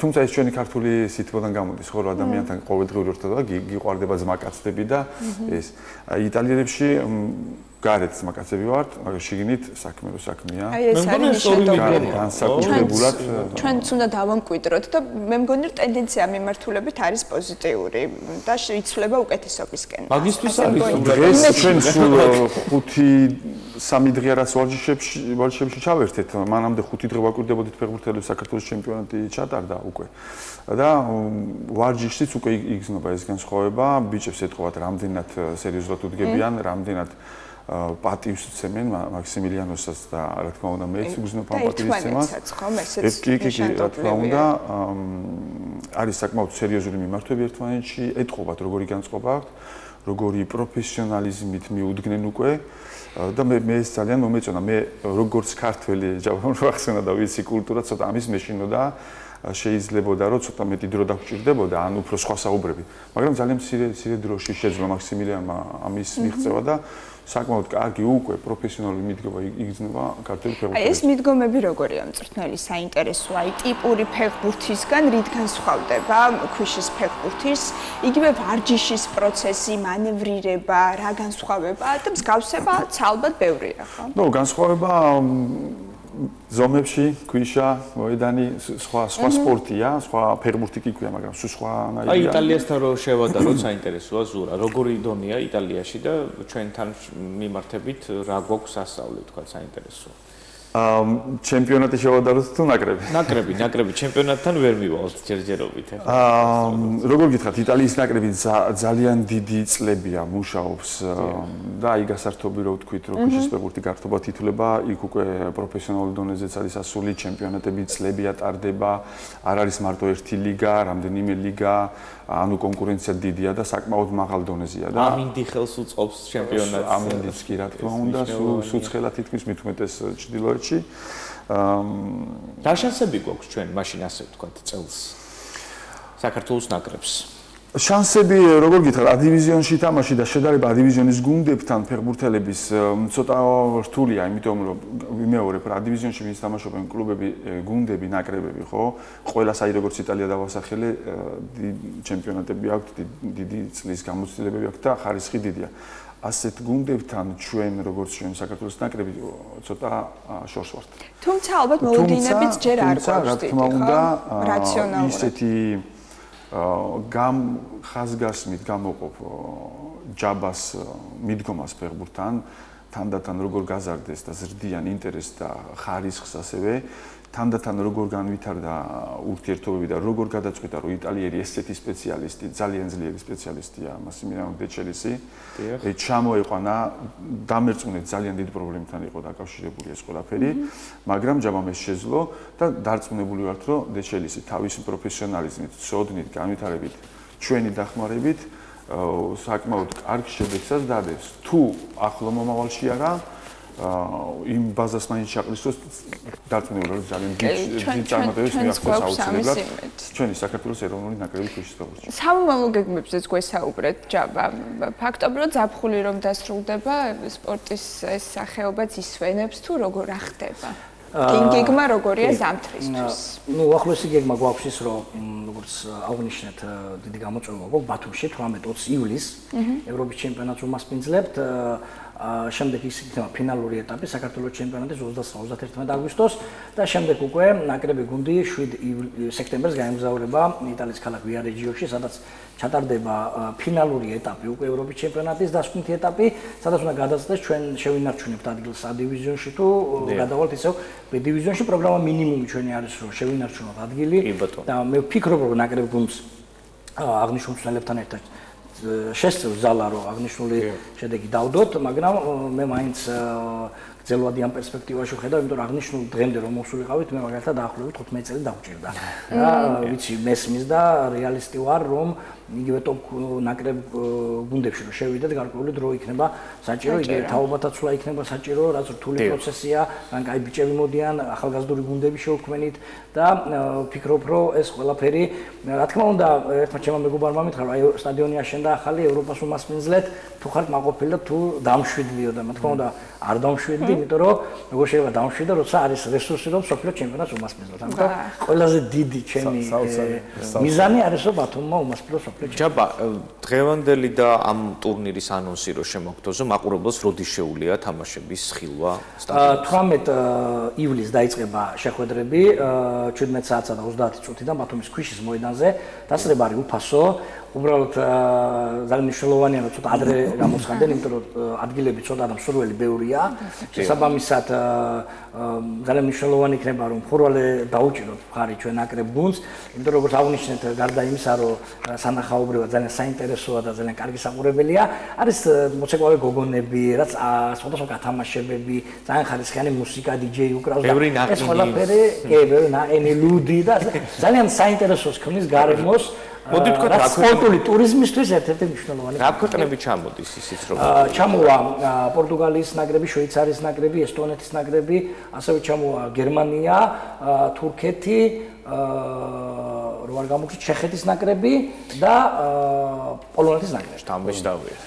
თუმცა ეს ჩვენი ქართული სიტყვიდან გამოდის ხო რომ ადამიანთან ყოველდღიური ურთიერთობა გიყვარდება ძმაკაცები და ეს იტალიელებში გარეთ მაგაცები ვართ, მაგრამ შიგნით საქმე რო საქმეა. აი ეს არის შეტყობინებულება. განსაკუთრებულად ჩვენც უნდა დავამკვიდროთ და მე მგონი რომ ტენდენცია მიმართულებით არის პოზიტიური და იცვლება უკეთესობისკენ. მაგისთვის არის დღეს ჩვენ სულ 5-3 დღე რაც ვარჯიშებში ჩავერთეთ, მანამდე 5 დღე ვაკვირდებოდით ფეხბურთელებს საქართველოს ჩემპიონატი ჩატარდა უკვე. და ვარჯიშიც უკვე იგრძნობა ეს განსხვავება, ბიჭებს ეთხოვათ რამდენად სერიოზულად უდგებიან, რამდენად პატივს ცემენ მაქსიმილიანოსაც და რა თქმა უნდა მეც უგზნობ ამ პატივისცემას. ეს კი, რა თქმა უნდა, არის საკმაოდ სერიოზული მიმართვები ერთმანეთში, ეთყობათ როგორი განწყობა აქვს, როგორი პროფესიონალიზმით მიუდგნენ უკვე და მე ეს ძალიან მომეწონა. მე როგორც ქართველი ჯავახი ვახსენა და ვიცი კულტურა ცოტა ამის მეშინოდა შეიძლებოდა რომ ცოტა მეტი დრო დაგჭირდებოდა ან უფრო სხვა საუბრები, მაგრამ ძალიან მცირე დროში შეძლო მაქსიმილიანმა ამის მიღწევა და საკმაოდ კარგი უკვე პროფესიონალური მიდგომა იგრძნობა ქართული ფეხბურთის. აი ეს მიდგომები როგორია მწვრთნელის საინტერესო, აი ტიპური ფეხბურთისგან რით განსხვავდება ქვიშის ფეხბურთის, იგივე ვარჯიშის პროცესი, მანევრირება, რა განსხვავება და მსგავსება ალბათ ბევრია, ხო? ნუ განსხვავება ზომებში, ქვიშა, მოედანი, სხვა სპორტია, სხვა ფეხბურთი კი ქვია, მაგრამ სხვანაირია. აი იტალიასთან რო შევადაროთ, საინტერესოა ზურა, როგორი დონეა იტალიაში და ჩვენთან მიმართებით რა გვაქვს ასწავლი, თქვა საინტერესოა. ჩემპიონატი შევადაროთ თუ ნაკრები? ნაკრები ჩემპიონატთან ვერ მივალთ ჯერჯერობით ახლა. როგორ გითხრათ, იტალიის ნაკრები ძალიან დიდი წლებია მუშაობს და აი გასართობი რო ვთქვით, რომ ქვიშის ფეხბურთი გართობად ითვლება, იქ უკვე პროფესიონალურ დონეზეც არის ასული ჩემპიონატები, წლებია ტარდება, არ არის მარტო ერთი ლიგა, რამდენიმე ლიგა, ანუ კონკურენცია დიდია და საკმაოდ მაღალ დონეზეა და ამინდი ხელს უწყობს ჩემპიონატს. ამინდიც კი რა თქმა უნდა, სუცხელა თითქმის მით უმეტეს ჩრდილოეთში. რა შანსები გვაქვს ჩვენ მაშინ ასე ვთქვათ წელს საქართველოს ნაკრებს? შანსები როგორ გითხრათ, A-დივიზიონში თამაში და შედარება A-დივიზიონის გუნდებთან ფეხბურთელების ცოტა რთულია, იმიტომ რომ ვიმეორებ, A-დივიზიონში ვინც თამაშობენ კლუბები, გუნდები, ნაკრებები, ხო? ყველას აი როგორც იტალია დავასახელე, ჩემპიონატები აქვს, დიდი წლის გამოცდილებები აქვს და ხარისხი დიდია. ასეთ გუნდებთან ჩვენ როგორც ჩვენ საქართველოს ნაკრები ცოტა შორს ვართ. თუმცა ალბათ მოუდინებიც ჯერ არ გვაქვს დიდი, ხო? რაციონალურად. ისეთი ხაზგასმით გამოყოფ ჯაბას მიდგომას ფეხბურთთან, თანდათან როგორ გაზარდეს და ზრდიან ინტერესს და ხარისხს ასევე, თანდათან როგორ განვითარდა ურთიერთობები და როგორ გადაწყვიტა რომ იტალიელი ესეთი სპეციალისტი, ძალიან ძლიერი სპეციალისტია, მასიმილიანო დეჩელისი, ჩამოეყვანა, დამერწმუნეთ ძალიან დიდ პრობლემთან იყო დაკავშირებული ეს ყველაფერი, მაგრამ ჯაბამ ეს შეძლო და დარწმუნებული ვართ რომ დეჩელისი თავის პროფესიონალიზმით, სოდნით, განვითარებით, ჩვენი დახმარებით საკმაოდ კარგ შედეგსაც დადებს. თუ ახლო მომავალში არა იმ ბაზას მაინც ჩაყრისოს დარწმუნებული ვარ ძალიან დიდი წარმატებებს მიაღწევს აუცილებლად ჩვენი საქართველოს ეროვნული ნაკრების ქვიშის ფეხბურთში. სამომავლო გეგმებზეც გვესაუბრეთ ჯაბა. ფაქტობრივად ზაფხული რომ დასრულდება, სპორტის ეს სახეობაც ისვენებს თუ როგორ ახდება? გეგმა როგორია ზამთრისთვის? ნუ ახლოსი გეგმა გვაქვს ის რომ როგორც აღნიშნეთ დიდი გამოწვევა გვაქვს ბათუმში 18-20 ივლისს ევროპის ჩემპიონატს უმასპინძლებთ. შემდეგ ის იქნება ფინალური ეტაპი საქართველოს ჩემპიონატის 29-31 აგვისტოს და შემდეგ უკვე ნაკრები გუნდი 7 სექტემბერს გაემგზავრება იტალიის ქალაქ ვიარეჯიოში, სადაც ჩატარდება ფინალური ეტაპი უკვე ევროპის ჩემპიონატის დასკვნითი ეტაპი, სადაც უნდა გადაწყვეტდეს ჩვენ შევინარჩუნებთ ადგილს A-დივიზიონში თუ გადავალთ ისევ B-დივიზიონში. პროგრამა მინიმუმი ჩვენი არის რომ შევინარჩუნოთ ადგილი და მე ვფიქრობ რომ ნაკრები გუნდს აღნიშნულ მცველებთან ერთად შესწევს ზალა რომ აღნიშნული შედეგი დავდოთ, მაგრამ მე მაინც გრძელვადი ამ პერსპექტივაში ვხედავ, იმიტომ რომ აღნიშნულ დღემდე რომ მოსულიყავით, მე მაგალითად დაახლოებით 15 წელი დავჭირდა. და ვიცი, მესმის და რეალისტი ვარ, რომ იგივე ტოპ ნაკრებ გუნდებში რომ შევიდეთ, გარკვეული დრო იქნება საჭირო, იგივე თაობათაც სულა იქნება საჭირო, რაც რთული პროცესია, ან კაი ბიჭები მოდიან, ახალგაზრდული გუნდები შევქმნით და ვფიქრობ, რომ ეს ყველაფერი, რა თქმა უნდა, ერთმა ჩემმა მეგობარმა მითხრა, რომ აი სტადიონი აშენდა ახალი, ევროპას უმასპინძლეთ, თუ ხართ მაყოფილი და თუ დამშვიდლიო და რა თქმა უნდა, არ დამშვიდდი, იმიტომ რომ როგორ შეიძლება დამშვიდო, როცა არის რესურსი, რომ სოფლიო ჩემპიონატს უმასპინძლოთ. ამიტომ ყველაზე დიდი ჩემი მიზანი არის, რომ ბათუმმა უმასპინძლოს სოფლიო ჩემპიონატს. ჯაბა, დღევანდელი და ამ ტურნირის ანონსი რო შემოგთხოვს, მაყურებელს როდის შეუძლია თამაშების ხილვა სტადიონში? 18 ივლისს დაიწყება შეხვედრები, 17 საათსა და 30 წუთიდან ბათუმის ქვიშის მოედანზე. დასწრება არის უფასო. უბრალოდ ძალიან მნიშვნელოვანია რომ ცოტა ადრე გამოცხადდნენ, იმიტომ რომ ადგილები ცოტა და მსურველი ბევრია. შესაბამისად ძალიან მნიშვნელოვანი იქნება რომ მხურვალე დაუჭიროთ მხარი ჩვენ აკრებ გუნდს, იმიტომ რომ როგორც აღნიშნეთ, გარდა იმისა რომ სანახაობრივად ძალიან საინტერესოა და ძალიან კარგი საყურებელია, არის მოცეკვავე გოგონები, რაც სხვადასხვა გათამაშებები, ძალიან ხარისხიანი მუსიკა, DJ უკრავს და ეს ყველაფერი, ბევრი ნაყენი, ლუდი და ძალიან საინტერესოს ქმნის გარემოს. მოდი ვთქვათ, რა სპორტული ტურიზმისთვის ერთ-ერთი მნიშვნელოვანი. რა ქვეყნები ჩამოდის ისიც რომ? ჩამოვა პორტუგალიის ნაკრები, შვეიცარიის ნაკრები, ესტონეთის ნაკრები, ასევე ჩამოვა გერმანია, თურქეთი, რო არ გამოგჩნდა ჩეხეთის ნაკრები და პოლონეთის ნაკრები. შტამბეშტავია.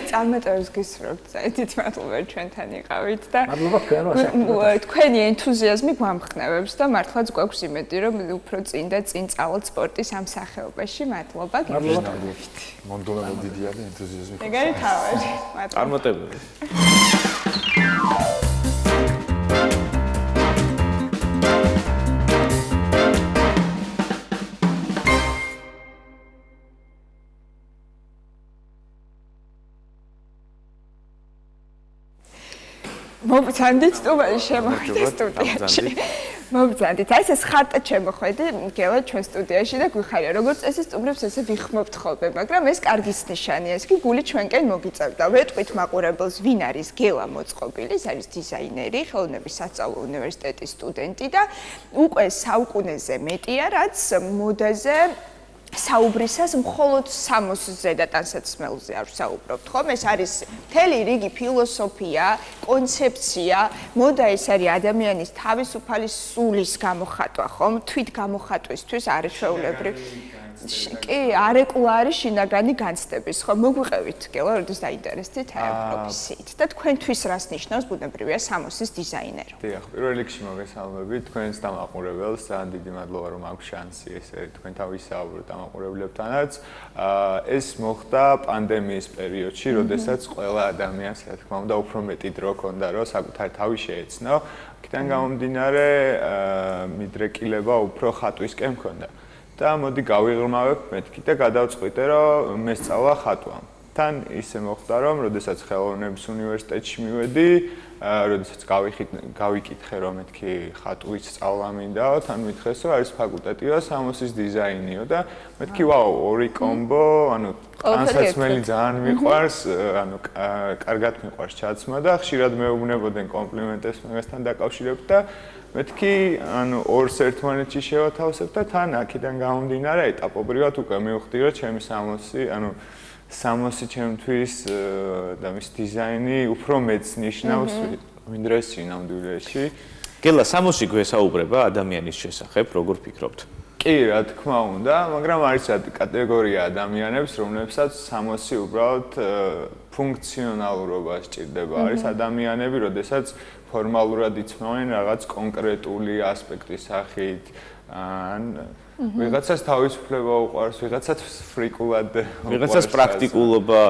წარმატებებს გისურვებთ, საერთოდ მადლობა ჩვენთან იყავით და მადლობა თქვენ რომ ასე. თქვენი ენთუზიაზმი გვამხნევებს და მართლაც გვაქვს იმედი, რომ უფრო წინ და წინ წავალთ სპორტის ამ სახეობაში. მადლობა გისურვებთ. მომდევნო დიდია და ენთუზიაზმი. ეგარი თავი. მადლობა. წარმატებები. მოგწანდით სტუმარი შემოვიდა სტუდიაში. მოგწანდით. აი ეს ხარტა შემოხვედი გელა ჩვენ სტუდიაში და გვიხარია როგორც წესი სტუმრებს ესე ვიხმობთ ხოლმე, მაგრამ ეს კარგის ნიშანია. ეს კი გული ჩვენკენ მოგიწევდა. ვეტყვით მაყურებელს ვინ არის გელა მოწყობილი, ეს არის დიზაინერი, ხელოვნების სასწავლო უნივერსიტეტის სტუდენტი და უკვე საუკუნეზე მეტია, რაც მოდაზე საუბრისას მხოლოდ 60-ზე და ტანსაცმელზე არ ვსაუბრობთ, ხომ? ეს არის მთელი რიგი ფილოსოფია, კონცეფცია, მოდა ეს არის ადამიანის თავისუფალი სულის გამოხატვა, ხომ? თვით გამოხატვისთვის არის ჩვეულებრივ. კი, არეკლარი შინაგანი განცდების, ხო? მოგვიყევით, გელა, როდის დაინტერესდით ამ პროფესიით და თქვენთვის რას ნიშნავს ბუნებრივია 60-ის დიზაინერო? დიახ, პირველ რიგში მოგესალმებით თქვენს დამაყურებელს, ძალიან დიდი მადლობა რომ აქვს შანსი ესე თქვენთან ვისაუბროთ დამაყურებლებთანაც. ეს მოხდა პანდემიის პერიოდში, როდესაც ყველა ადამიანს, რა თქმა უნდა, უფრო მეტი დრო ჰქონდა, რომ საკუთარი თავი შეეცნო. აქედან გამომდინარე, მიდრეკილება უფრო ხატვისკენ ჰქონდა. და მოდი გავიღრმავებ მეთქი და გადავწყვიტე რომ მე სწავლა ხატვამ. თან ისე მოხდა რომ როდესაც ხელოვნების უნივერსიტეტში მივედი, როდესაც გავიკითხე რომ მეთქი ხატვის სწავლა მინდაო, თან მითხეს რომ არის ფაკულტეტიო 60-ის დიზაინიო და მეთქი ვაუ, ორი კომბო, ანუ განსაცმელი ძალიან მიყვარს, ანუ კარგად მიყვარს ჩაცმა და ხშირად მეუბნებოდნენ კომპლიმენტებს მაგასთან დაკავშირებით და მეთქი ანუ ორს ერთმანეთში შევათავსებ და თან აქედან გამომდინარე ეტაპობრივად უკვე მივხვდი რომ ჩემი 60, ანუ 60 ჩემთვის და მის დიზაინი უფრო მეც ნიშნავს ვიდრე სინამდვილეში. გელა 60 გვესაუბრება ადამიანის შესახებ, როგორ ფიქრობთ? კი, რა თქმა უნდა, მაგრამ არის კატეგორია ადამიანებს, რომლებსაც 60 უბრალოდ ფუნქციონალურობა სჭირდება. არის ადამიანები, როდესაც ფორმალურად იცმევენ რაღაც კონკრეტული ასპექტის სახით, ან ვიღაცას თავისუფლება უყვარს, ვიღაცას ფრიკულად უყვარს, ვიღაცას პრაქტიკულობა,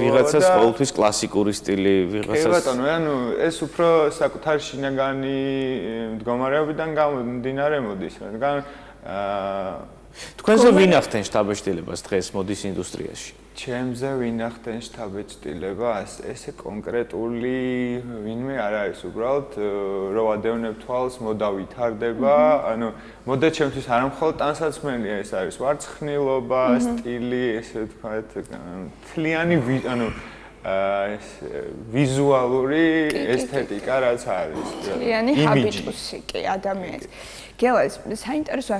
ვიღაცას ყოველთვის კლასიკური სტილი, ვიღაცას კი ბატონო, ანუ ეს უფრო საკუთარი შინაგანი მდგომარეობიდან გამომდინარე მოდის, რადგან თქვენზე ვინ ახდენ შთაბეჭდილებას დღეს მოდის ინდუსტრიაში? ჩემზე ვინახდენ შთაბეჭდილებას, ესე კონკრეტული ვინმე არ არის უბრალოდ რო ვადევნებ თვალს, მოდა ვითარდება, ანუ მოდა ჩემთვის არ მხოლოდ ტანსაცმელია, ეს არის ვარცხნილობა, სტილი, ესე ვთქვათ, თლიანი ანუ ვიზუალური ესთეტიკა რაც არის. თლიანი ჰაბიტუსი კი ადამიანის. გელას საინტერესოა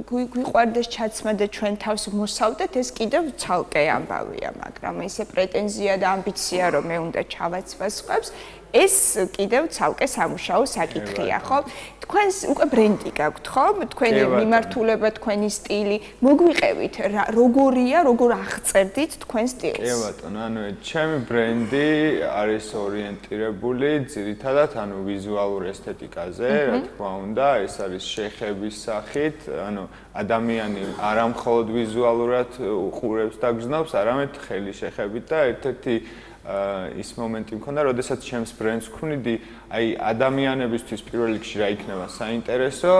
გვიყვარდეს ჩაცმა და ჩვენ თავს მოსავდეთ ეს კიდევ ცალკე ამბავია, მაგრამ ესე პრეტენზია და ამბიცია რომ მე უნდა ჩავაცვასყებს ეს კიდევ ცალკე სამუშაო საკითხია, ხო? თქვენს უკვე ბრენდი გაქვთ, ხო? თქვენი მიმართულება, თქვენი სტილი, მოგვიყევით როგორია, როგორ აღწერდით თქვენ სტილს? კი ბატონო, ანუ ჩემი ბრენდი არის ორიენტირებული ძირითადად ანუ ვიზუალურ ესთეტიკაზე, რა თქმა უნდა, ეს არის შეხების სახით, ანუ ადამიანი არა მხოლოდ ვიზუალურად უყურებს და გზნობს, არამედ ხელი შეხებით და ერთ-ერთი ის მომენტი მქონდა, როდესაც ჩემს ბრენდს ვქმნიდი, აი ადამიანებისთვის პირველ რიგში რა იქნება საინტერესო,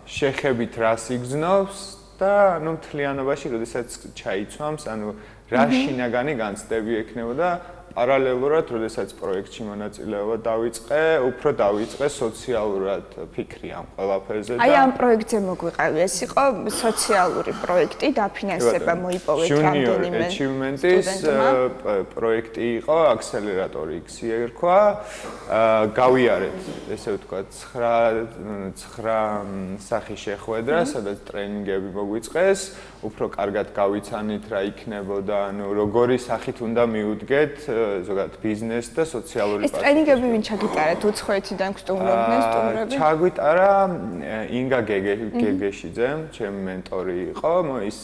შეხებით რას იგზნობს და ანუ მთლიანობაში, როდესაც ჩაიცვამს, ანუ რა შინაგანი განცდები ექნებოდა პარალელურად, როდესაც პროექტში მონაწილეობა დავიწყე, უფრო დავიწყე სოციალურად ფიქრი ამ ყველაფერზე და აი ამ პროექტზე მოგვიყევი, ეს იყო სოციალური პროექტი, დაფინანსება მოიპოვეთ რამდენიმე achievement-ის პროექტი იყო, Accelerator X ერქვა, გავიარეთ, ესე ვთქვათ, 9 სახის შეხვედრა, სადაც ტრენინგები მოგვიწყეს, უფრო კარგად გავიცანით რა იქნებოდა, ანუ როგორი სახით უნდა მიუდგეთ ზოგადად ბიზნეს და სოციალური ეს ტრენინგები ვინ ჩაგიტარეთ უცხოეთიდან გსტუმრობდნენ სტუმრები? ჩაგვიტარა ინგა გეგეშიძემ, ჩემი მენტორი იყო, ის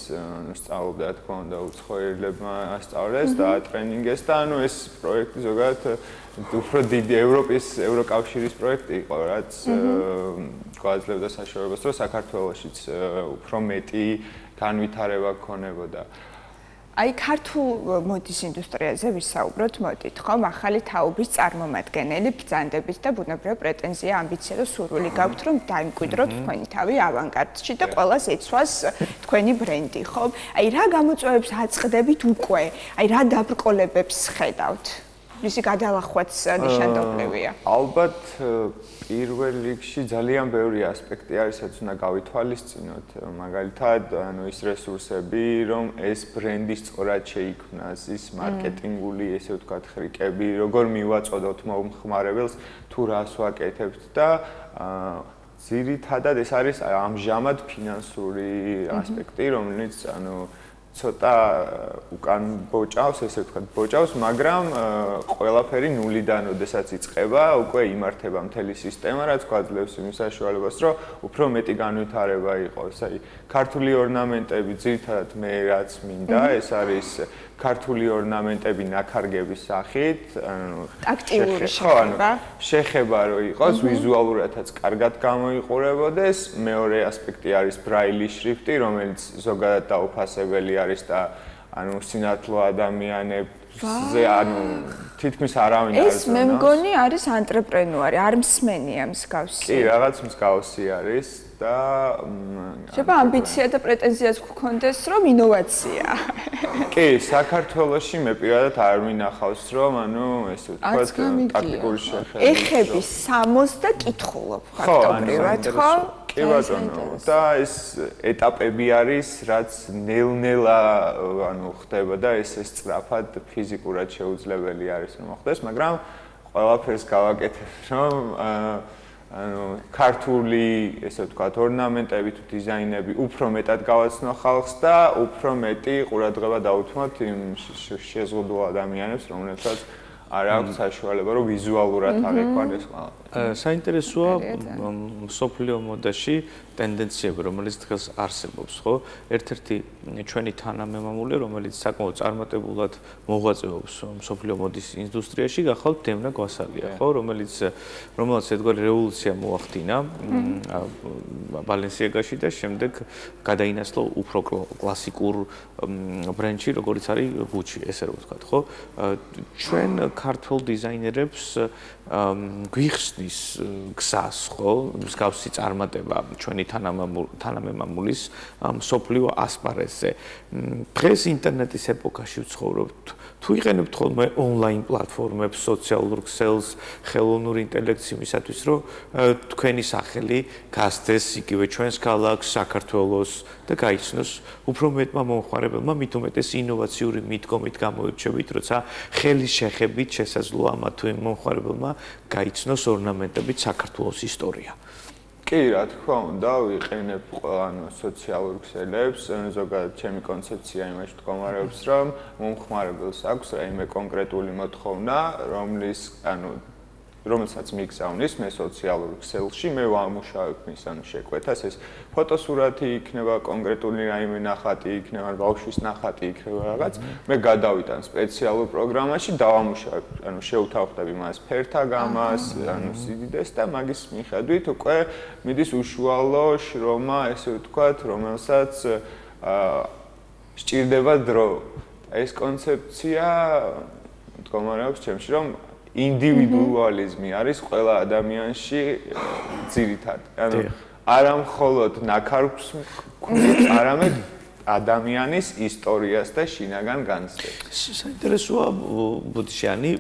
სწავლობდა რა თქმა უნდა უცხოელებმა ასწავლეს და ტრენინგეს და ანუ ეს პროექტი ზოგადად უფრო დიდი ევროკავშირის პროექტი იყო, რაც გვაძლევდა საშუალებას, რომ საქართველოშიც უფრო მეტი განვითარება გქონებოდა. აი ქართულ მოდის ინდუსტრიაზე ვისაუბროთ, მოდით, ხო? ახალი თაობის წარმომადგენელი ბრძანდებით და ბუნებრივია პრეტენზია, ამბიცია და სურვილი გაქვთ, რომ დაიმკვიდროთ თქვენი თავი ავანგარდში და ყველას ეცვას თქვენი ბრენდი, ხო? აი რა გამოწვევებს აწყდებით უკვე? აი რა დაბრკოლებებს ხედავთ? ისი გადალახვაც ნიშანდობლივია. ალბათ პირველ რიგში ძალიან ბევრი ასპექტი არის, რაც უნდა გავითვალისწინოთ. მაგალითად, ანუ ის რესურსები, რომ ეს ბრენდი სწორად შეიქმნას, ის მარკეტინგული, ესე ვთქვათ, ხრიკები, როგორ მივაწოდოთ მომხმარებელს, თუ რას ვაკეთებთ და ძირითადად ეს არის ამჟამად ფინანსური ასპექტი, რომელიც ანუ ცოტა უკან ბოჭავს, ესე ვთქვათ, ბოჭავს, მაგრამ ყველაფერი ნულიდან, როდესაც იწყება, უკვე იმართება მთელი სისტემა, რაც გვაძლევს იმის საშუალებას, რომ უფრო მეტი განვითარება იყოს. აი, ქართული ორნამენტები, ძირითადად მე რაც მინდა, ეს არის ქართული ორნამენტები ნაქარგების სახით, ანუ აქტიური შეხება, შეხება რო იყოს, ვიზუალურადაც კარგად გამოიყურებოდეს. მეორე ასპექტი არის ბრაილი შრიფტი, რომელიც ზოგადად დაუფასებელი არის და ანუ სინათლო ადამიანებზე, ანუ თითქმის არავინ არ ზრუნავს. ეს მე მგონი არის ანტრეპრენუარი, არ მსმენია მსგავსი. კი, რაღაც მსგავსი არის და შეიძლება ამბიცია და პრეტენზიაც გქონდეს, რომ ინოვაცია. კი, საქართველოში მე პირადად არ მინახავს, რომ ანუ ესე ვთქვათ, ტაქტიკური შეხება. ეხები 60 და კითხულობ ფაქტობრივად, ხო? კი ბატონო, და ეს ეტაპები არის, რაც ნელ-ნელა ანუ ხდება და ეს სწრაფად ფიზიკურად შეუძლებელი არის რომ მოხდეს, მაგრამ ყველაფერს გავაკეთებ, რომ ანუ ქართული, ესე ვთქვათ, ორნამენტები თუ დიზაინები უფრო მეტად გავაცნო ხალხს და უფრო მეტი ყურადღება დავუთმოთ იმ შეზღუდულ ადამიანებს, რომლებსაც არ აქვს საშუალება, რომ ვიზუალურად აღიქვან ეს ყველაფერი. საინტერესოა მსოფლიო მოდაში ტენდენციები, რომელიც დღეს არსებობს, ხო? ერთ-ერთი ჩვენი თანამემამულე, რომელიც საკმაოდ წარმატებულად მოღვაწეობს მსოფლიო მოდის ინდუსტრიაში, გახალთ დემნა გვასალია, ხო? რომელიც ერთგვარი რევოლუცია მოახდინა ბალენსიაგაში და შემდეგ გადაინაცვლა უფრო კლასიკურ ბრენდში, როგორც არის გუჩი, ესე რომ ვთქვათ, ხო? ჩვენ ქართულ დიზაინერებს გვიხსნის გზას, ხო? მსგავსი წარმატება ჩვენი თანამემამულის მსოფლიო ასპარეზზე. დღეს ინტერნეტის ეპოქაში ვცხოვრობთ. თუ იყენებთ ხოლმე ონლაინ პლატფორმებს, სოციალურ ქსელს, ხელოვნურ ინტელექტს იმისათვის, რომ თქვენი სახელი გასცეს იგივე ჩვენს ქალაქს, საქართველოს და გაიცნოს უფრო მეტმა მომხმარებელმა, მით უმეტეს ინოვაციური მიდგომით გამოირჩევით, როცა ხელის შეხებით შესაძლოა ამა თუ იმ მომხმარებელმა გაიცნოს ორნამენტებით საქართველოს ისტორია. კი, რა თქმა უნდა, ვიყენებ ყველანო სოციალურ ქსელებს, ზოგადად ჩემი კონცეფცია იმაში მდგომარეობს, რომ მომხმარებელს აქვს რაიმე კონკრეტული მოთხოვნა, რომელსაც მიგზავნის მე სოციალურ ქსელში, მე ვამუშავებ მის შეკვეთას, ეს ფოტოსურათი იქნება, კონკრეტული რაიმე ნახატი იქნება, ბავშვის ნახატი იქნება რაღაც, მე გადავიტან სპეციალურ პროგრამაში, დავამუშავებ, შევთავხდები მას ფერთა გამას, სიდიდეს და მაგის მიხედვით უკვე მიდის უშუალო შრომა, ესე ვთქვათ, რომელსაც სჭირდება დრო. ეს კონცეფცია მდგომარეობს ჩემში, რომ ინდივიდუალიზმი არის ყველა ადამიანში ძირითადი. ანუ არა მხოლოდ ნაქარგს გვქვით, არამედ ადამიანის ისტორიას და შინაგან განცდებს. საინტერესოა ბუდიშიანი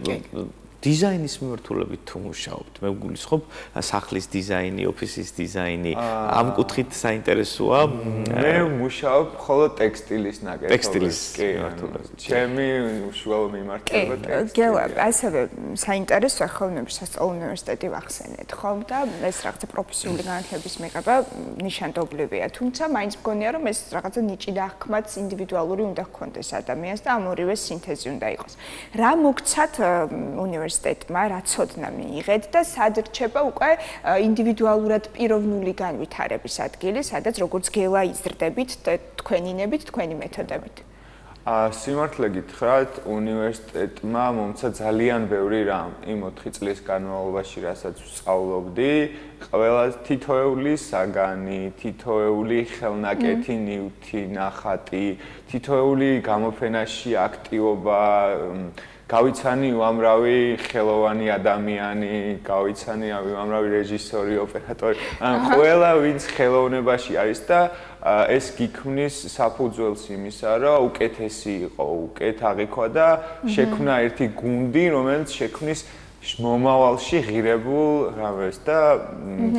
დიზაინის მიმართულებით თუ მუშაობთ. მე ვგულისხმობ სახლის დიზაინი, ოფისის დიზაინი, ამ კუთხით საინტერესოა. მე ვმუშაობ მხოლოდ ტექსტილის ნაკეთობებს. კი, ჩემი უშუალო მიმართულება ტექსტილი. გელა, ასევე საინტერესოა ხოლმე სასწავლო უნივერსიტეტი ვახსენეთ, ხომ და ეს რაღაცა პროფესიული განათლების მიღება ნიშანდობლივია. თუმცა მაინც მგონია, რომ ეს რაღაცა ნიჭი და აღქმაც ინდივიდუალური უნდა ჰქონდეს ადამიანს და ამ ორივე სინთეზი უნდა იყოს. რა მოგცათ უნივერსიტეტში რა ცოდნა მიიღეთ და სად რჩება უკვე ინდივიდუალურად პიროვნული განვითარების ადგილი, სადაც როგორც გელა იზრდებით თქვენინებით, თქვენი მეთოდებით. სიმართლე გითხრათ, უნივერსიტეტმა მომცა ძალიან ბევრი რამ იმ 4 წლის განმავლობაში, რასაც ვსწავლობდი, ყველა თითოეული საგანი, თითოეული ხელნაკეთი ნივთი, ნახატი, თითოეული გამოფენაში აქტივობა, გავიცანი უამრავი ხელოვანი ადამიანი, გავიცანი უამრავი რეჟისორი, ოპერატორი, ყველა ვინც ხელოვნებაში არის და ეს გიქმნის საფუძველს იმისა, რომ უკეთესი იყო, უკეთ აღიქვა და შექმნა ერთი გუნდი, რომელიც შექმნის მომავალში ღირებულ რამეს და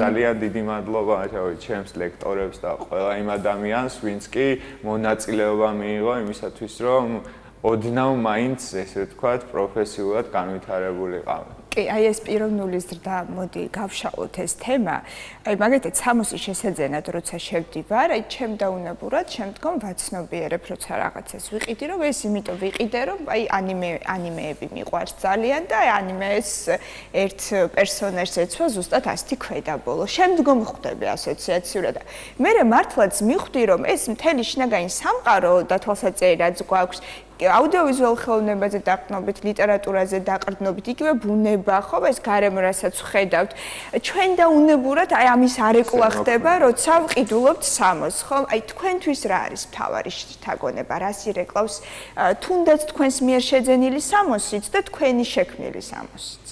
ძალიან დიდი მადლობა ჩემს ლექტორებს და ყველა იმ ადამიანს, ვინც კი მონაწილეობა მიიღო იმისათვის, რომ ოდნავ მაინც ესე ვთქვათ პროფესიულად განვითარებულიყავი. კი, აი ეს პიროვნული ზრდა, მოდი გავშალოთ ეს თემა. აი მაგალითად სამოსის შესაძენად როცა შევდივარ, აი ჩემ დაუნებურად შემდგომ ვაცნობიერებ, როცა რაღაცას ვიყიდი, რომ ეს იმიტომ ვიყიდე, რომ აი ანიმეები მიყვარს ძალიან და აი ანიმეს ერთ პერსონაჟს ეცვა ზუსტად ასეთი ქვედაბოლო. შემდგომ ხვდები ასოციაციურად. მე მართლაც მივხვდი, რომ ეს მთელი შინაგანი სამყარო და თვალსაჩინო რაც გვაქვს აუდიოვიზუალურ ხელოვნებაზე დაყრდნობით, ლიტერატურაზე დაყრდნობით, იგივე ბუნება, ხო, ეს გარემო რასაც ხედავთ. ჩვენ დაუნებურად აი ამის არეკლა ხდება, როცა ვყიდულობთ სამოს, ხო? აი თქვენთვის რა არის მთავარი შთაგონება, რას ირეკლავს თუნდაც თქვენს მიერ შეძენილი სამოსიც და თქვენი შექმნილი სამოსიც?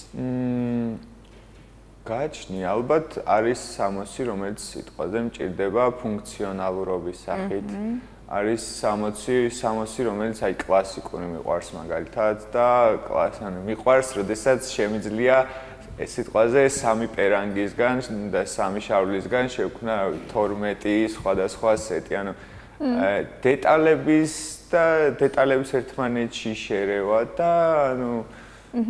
გაჩნი, ალბათ არის სამოსი, რომელიც სიტყვაზე მჭირდება ფუნქციონალურობის სახით. არის სამოსი, რომელიც აი კლასიკური მიყვარს მაგალითად და ანუ მიყვარს, როდესაც შემიძლია ეს სიტყვაზე 3 პერანგისგან და 3 შავლისგან შევქმნა 12 სხვადასხვა სეტი, ანუ დეტალების ერთმანეთში შერევა და ანუ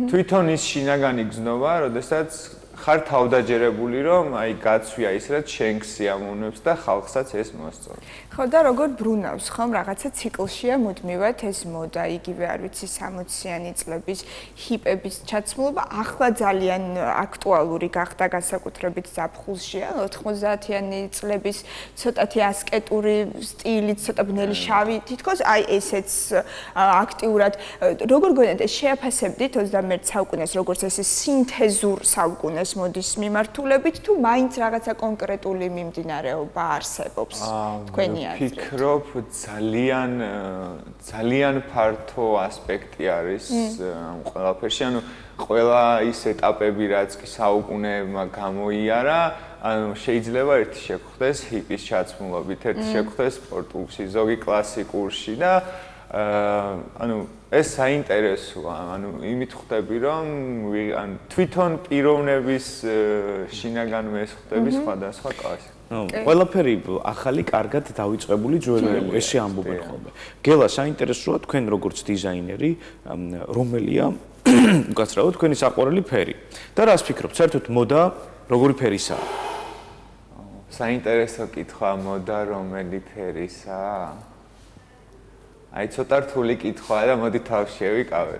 თვითონ ის შინაგანი გზნობა, როდესაც ხარ თავდაჯერებული, რომ აი გაცვია ის რაც შენ გსიამოვნებს და ხალხსაც ეს მოსწონს. ხო და როგორ ბრუნავს, ხომ, რაღაცა ციკლშია მუდმივად ეს მოდა, იგივე არ ვიცი 60-იანი წლების ჰიპების ჩაცმულობა ახლა ძალიან აქტუალური გახდა განსაკუთრებით ზაფხულშია, 90-იანი წლების ცოტათი ასკეტური სტილით, ცოტა ბნელი შავი, თითქოს აი ესეც აქტიურად. როგორ გონიათ ეს შეაფასებდით 21 საუკუნეს, როგორც ეს სინთეზურ საუკუნეს მოდის მიმართულებით თუ მაინც რაღაცა კონკრეტული მიმდინარეობა არსებობს თქვენი აზრით? ვფიქრობ ძალიან ფართო ასპექტი არის ამ ყველაფერში, ანუ ყველა ის ეტაპები, რაც კი საუკუნეებმა გამოიარა, ანუ შეიძლება ერთი შეგხვდეს ჰიპის ჩაცმულობით, ერთი შეგხვდეს სპორტულში, ზოგი კლასიკურში და ანუ ეს საინტერესოა, ანუ იმით ხვდები რომ ან თვითონ პიროვნების შინაგან ეს ხვდები სხვადასხვა კლასი. ყველაფერი ახალი, კარგად დავიწყებული ძველია, ესე ამბობენ ხოლმე. გელა საინტერესოა თქვენ როგორც დიზაინერი, რომელია უკაცრავად თქვენი საყვარელი ფერი. და რას ფიქრობთ, საერთოდ მოდა როგორი ფერისაა? საინტერესო კითხვა, მოდა რომელი ფერისაა? აი ცოტა რთული კითხვაა და მოდი თავში შევიკავე.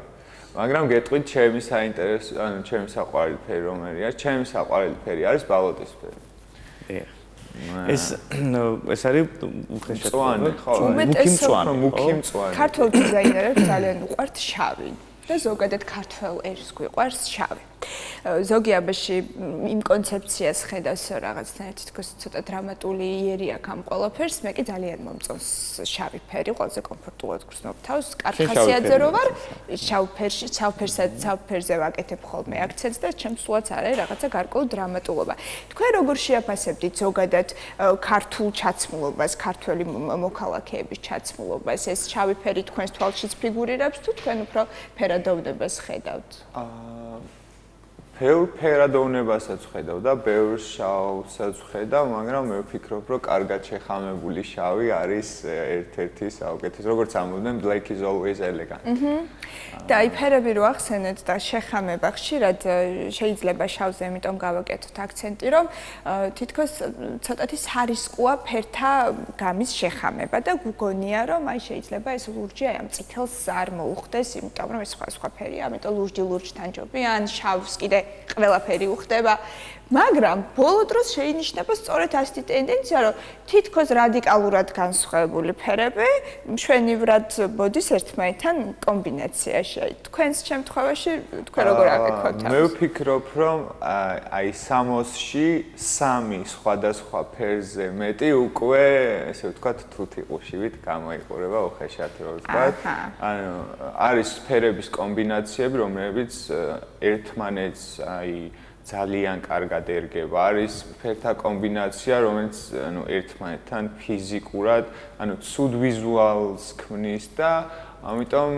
მაგრამ გეტყვით ჩემი საინტერესო, ანუ ჩემი საყვარელი ფერი რომელია? ჩემი საყვარელი ფერი არის ბალოტისფერი. ეს არის მწვანე, ხო? მუქი მწვანე. ქართულ დიზაინერებს ძალიან უყვართ შავი და ზოგადად ქართველ ერს გვიყვარს შავი. ზოგი აბაში იმ კონცეფციას ხედავს რაღაცნაირად თითქოს ცოტა დრამატული იერი აქვს ამ ყველაფერს, მე კი ძალიან მომწონს შავი ფერი, ყველაზე კომფორტულად გრძნობ თავს. კარხასიაძე რო ვარ, შავ ფერზე ვაკეთებ ხოლმე აქცენტს და ჩემს სულაც არის რაღაცა გარკვეული დრამატულობა. თქვენ როგორ შეაფასებდით ზოგადად ქართულ ჩაცმულობას, ქართველი მოქალაქეების ჩაცმულობას? ეს შავი ფერი თქვენს თვალშიც ფიგურირებს თუ თქვენ უფრო ფერადოვნებას ხედავთ? ბევრ ფერადოვნებასაც ხედავ და ბევრ შავსაც ხედავ, მაგრამ მე ვფიქრობ, რომ კარგად შეხამებული შავი არის ერთ-ერთი საუკეთესო, როგორც ამბობდნენ, black is always elegant. და აი ფერები რო ახსენეთ და შეხამება ხშირად შეიძლება შავზე, იმიტომ გავაკეთოთ აქცენტი, რომ თითქოს ცოტათი სარისკოა ფერთა გამის შეხამება და გგონია, რომ აი შეიძლება ეს ლურჯი აი ამ წითელს არ მოუხდეს, იმიტომ რომ ეს სხვა ფერია, ამიტომ ლურჯი ლურჯთან ჯობია, ან შავს კიდე ყველაფერი უხდება, მაგრამ ბოლო დროს შეინიშნება სწორედ ასეთი ტენდენცია, რომ თითქოს რადიკალურად განსხვავებული ფერები მშვენივრად ბოდის ერთმანეთთან კომბინაციაში. თქვენს შემთხვევაში თქვენ როგორ აკეთებთ? მე ვფიქრობ, რომ აი 60-ში 3 სხვადასხვა ფერზე მეტი უკვე, ესე ვთქვათ, თუთიყუშივით გამოიყურება უხეშად, რო ვთქვათ. ანუ არის ფერების კომბინაციები, რომლებიც ერთმანეთს აი ძალიან კარგად ერგება. არის ფერთა კომბინაცია, რომელიც ანუ ერთმანეთთან ფიზიკურად, ანუ ცუდ ვიზუალს ქმნის და ამიტომ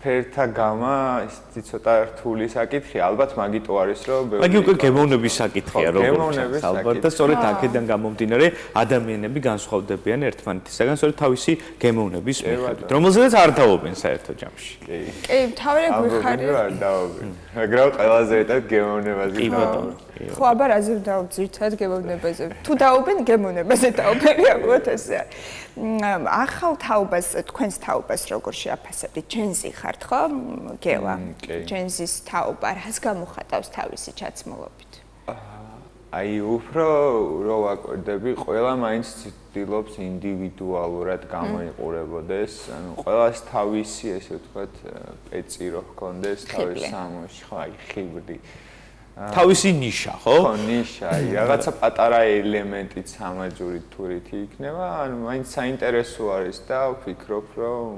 ფერთა გამა ისეთი ცოტა რთული საკითხია. ალბათ მაგიტო არის, რომ მაგი უკვე გემოვნების საკითხია, როგორც ალბათ და სწორედ აქედან გამომდინარე ადამიანები განსხვავდებიან ერთმანეთისაგან, სწორედ თავისი გემოვნების მიხედვით, რომელზედაც არ დაობენ საერთო ჯამში. კი, თავი გვიხარია. არ დაობენ. მაგრამ ყველაზე მეტად გემოვნებაზე დაობენ. ხო, აბა რაზე ვდაობ ძირითადად გემოვნებაზე. თუ დაობენ გემოვნებაზე დაობენ, ალბათ ესე არის. ახალ თაობას, თქვენს თაობას როგორ შეაფასებთ? ჯენზი ხართ, ხო? გელა. ჯენზის თაობა რას გამოხატავს თავისი ჩაცმულობით? აი, უფრო რო ვაკვირდები, ყველა მაინც ცდილობს ინდივიდუალურად გამოიყურებოდეს, ანუ ყველას თავისი, ესე ვთქვათ, პეცი რო ჰქონდეს, თავის სამოში, ხო, აი, ხიბლი. თავისი ნიშა, ხო? ხო, ნიშა, რაღაცა პატარა ელემენტით სამაჯურით თურითი იქნება, ანუ მაინც საინტერესო არის და ვფიქრობ, რომ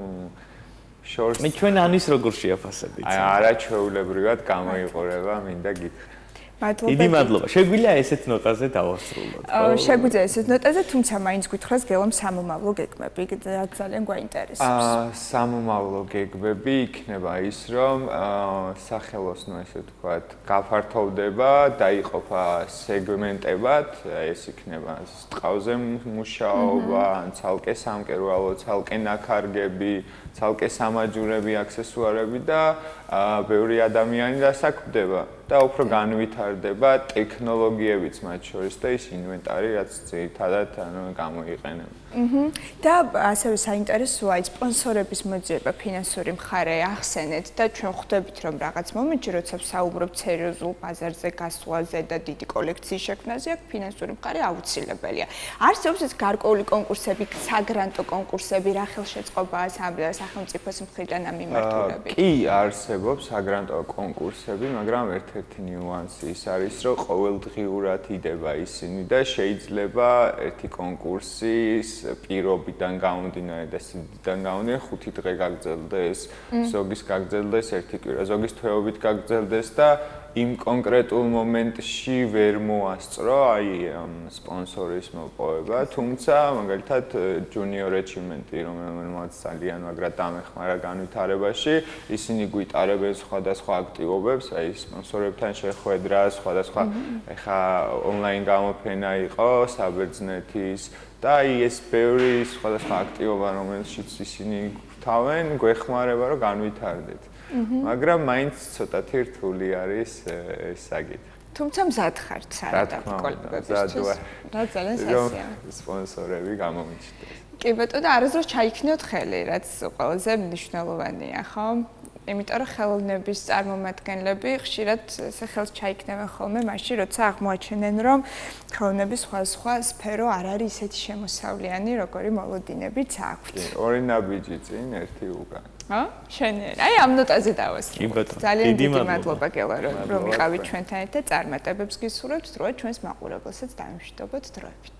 შორს მე ჩვენ ანის როგორ შეაფასებთ? აი, არაჩვეულებრივად გამოიყურება, მინდა გითხრა. დიდი მადლობა. შეგვიძლია ესეთ ნოტაზე დავასრულოთ, ხო? შეგვიძლია ესეთ ნოტაზე, თუმცა მაინც გითხრას გელამ სამომავლო გეგმები, ძალიან გვაინტერესებს. სამომავლო გეგმები იქნება ის, რომ სახელოსნო, ესე ვთქვათ, გაფართოვდება, დაიყოფა სეგმენტებად, ეს იქნება ტყავზე მუშაობა, ან ცალკე სამკერვალო, ცალკე ნაქარგები, ცალკე სამაჯურები, აქსესუარები და ბევრი ადამიანი დასაქმდება და უფრო განვითარდება ტექნოლოგიებიც მათ შორის და ის ინვენტარი, რაც ძირითადად გამოიყენება. და ასევე საინტერესოა ის სპონსორების მოძიება, ფინანსური მხარე ახსენეთ და ჩვენ ხვდებით, რომ რაღაც მომენტში, როცა ვსაუბრობთ სერიოზულ ბაზარზე გასვლაზე და დიდი კოლექციის შექმნაზე, აქ ფინანსური მხარე აუცილებელია. არსებობს ეს გარკვეული კონკურსები, საგრანტო კონკურსები, რა ხელშეწყობაა სახელმწიფოს მხრიდან ამ მიმართულებით? კი, არსებობს საგრანტო კონკურსები, მაგრამ ერთ-ერთი ნიუანსი ის არის, რომ ყოველდღიურად იდება ისინი და შეიძლება ერთი კონკურსის პირობიდან გამომდინარე და სიდიდიდან გამომდინარე 5 დღე გაგრძელდეს, ზოგის გაგრძელდეს 1 კვირა, ზოგის თვეობით გაგრძელდეს და იმ კონკრეტულ მომენტში ვერ მოასწრო აი სპონსორის მოპოვება, თუმცა მაგალითად junior achievement-ი რომელმაც ძალიან მაგრად დამეხმარა განვითარებაში, ისინი გვიტარებენ სხვადასხვა აქტივობებს, აი სპონსორებთან შეხვედრა, სხვადასხვა ეხა ონლაინ გამოფენა იყო საბერძნეთის და აი ეს ბევრი სხვადასხვა აქტივობა რომელშიც ისინი თავენ გვეხმარება რომ განვითარდეთ. მაგრამ მაინც ცოტათი რთული არის ეს საკითხი. თუმცა მზად ხართ სარადაფიკოლებისთვის. რა ძალიან სასიამოვნოა. სპონსორები გამომიჩნდეს. კი ბატონო, და არასდროს ჩაიქნიოთ ხელი, რაც ყველაზე მნიშვნელოვანია, ხო? იმიტომ რომ ხელოვნების წარმომადგენლები ხშირად ესე ხელს ჩაიქნევენ ხოლმე მაშინ, როცა აღმოაჩენენ, რომ ხელოვნების სხვა სფერო არ არის ისეთი შემოსავლიანი, როგორი მოლოდინებიც აქვთ. ორი ნაბიჯი წინ, ერთი უკან. შენიერი. აი ამ ნოტაზე დავასრულებთ. ძალიან დიდი მადლობა გელა რომ იყავით ჩვენთან ერთად, წარმატებებს გისურვებთ, დროა ჩვენს მაყურებელსაც დაიმშვიდობოთ დროებით.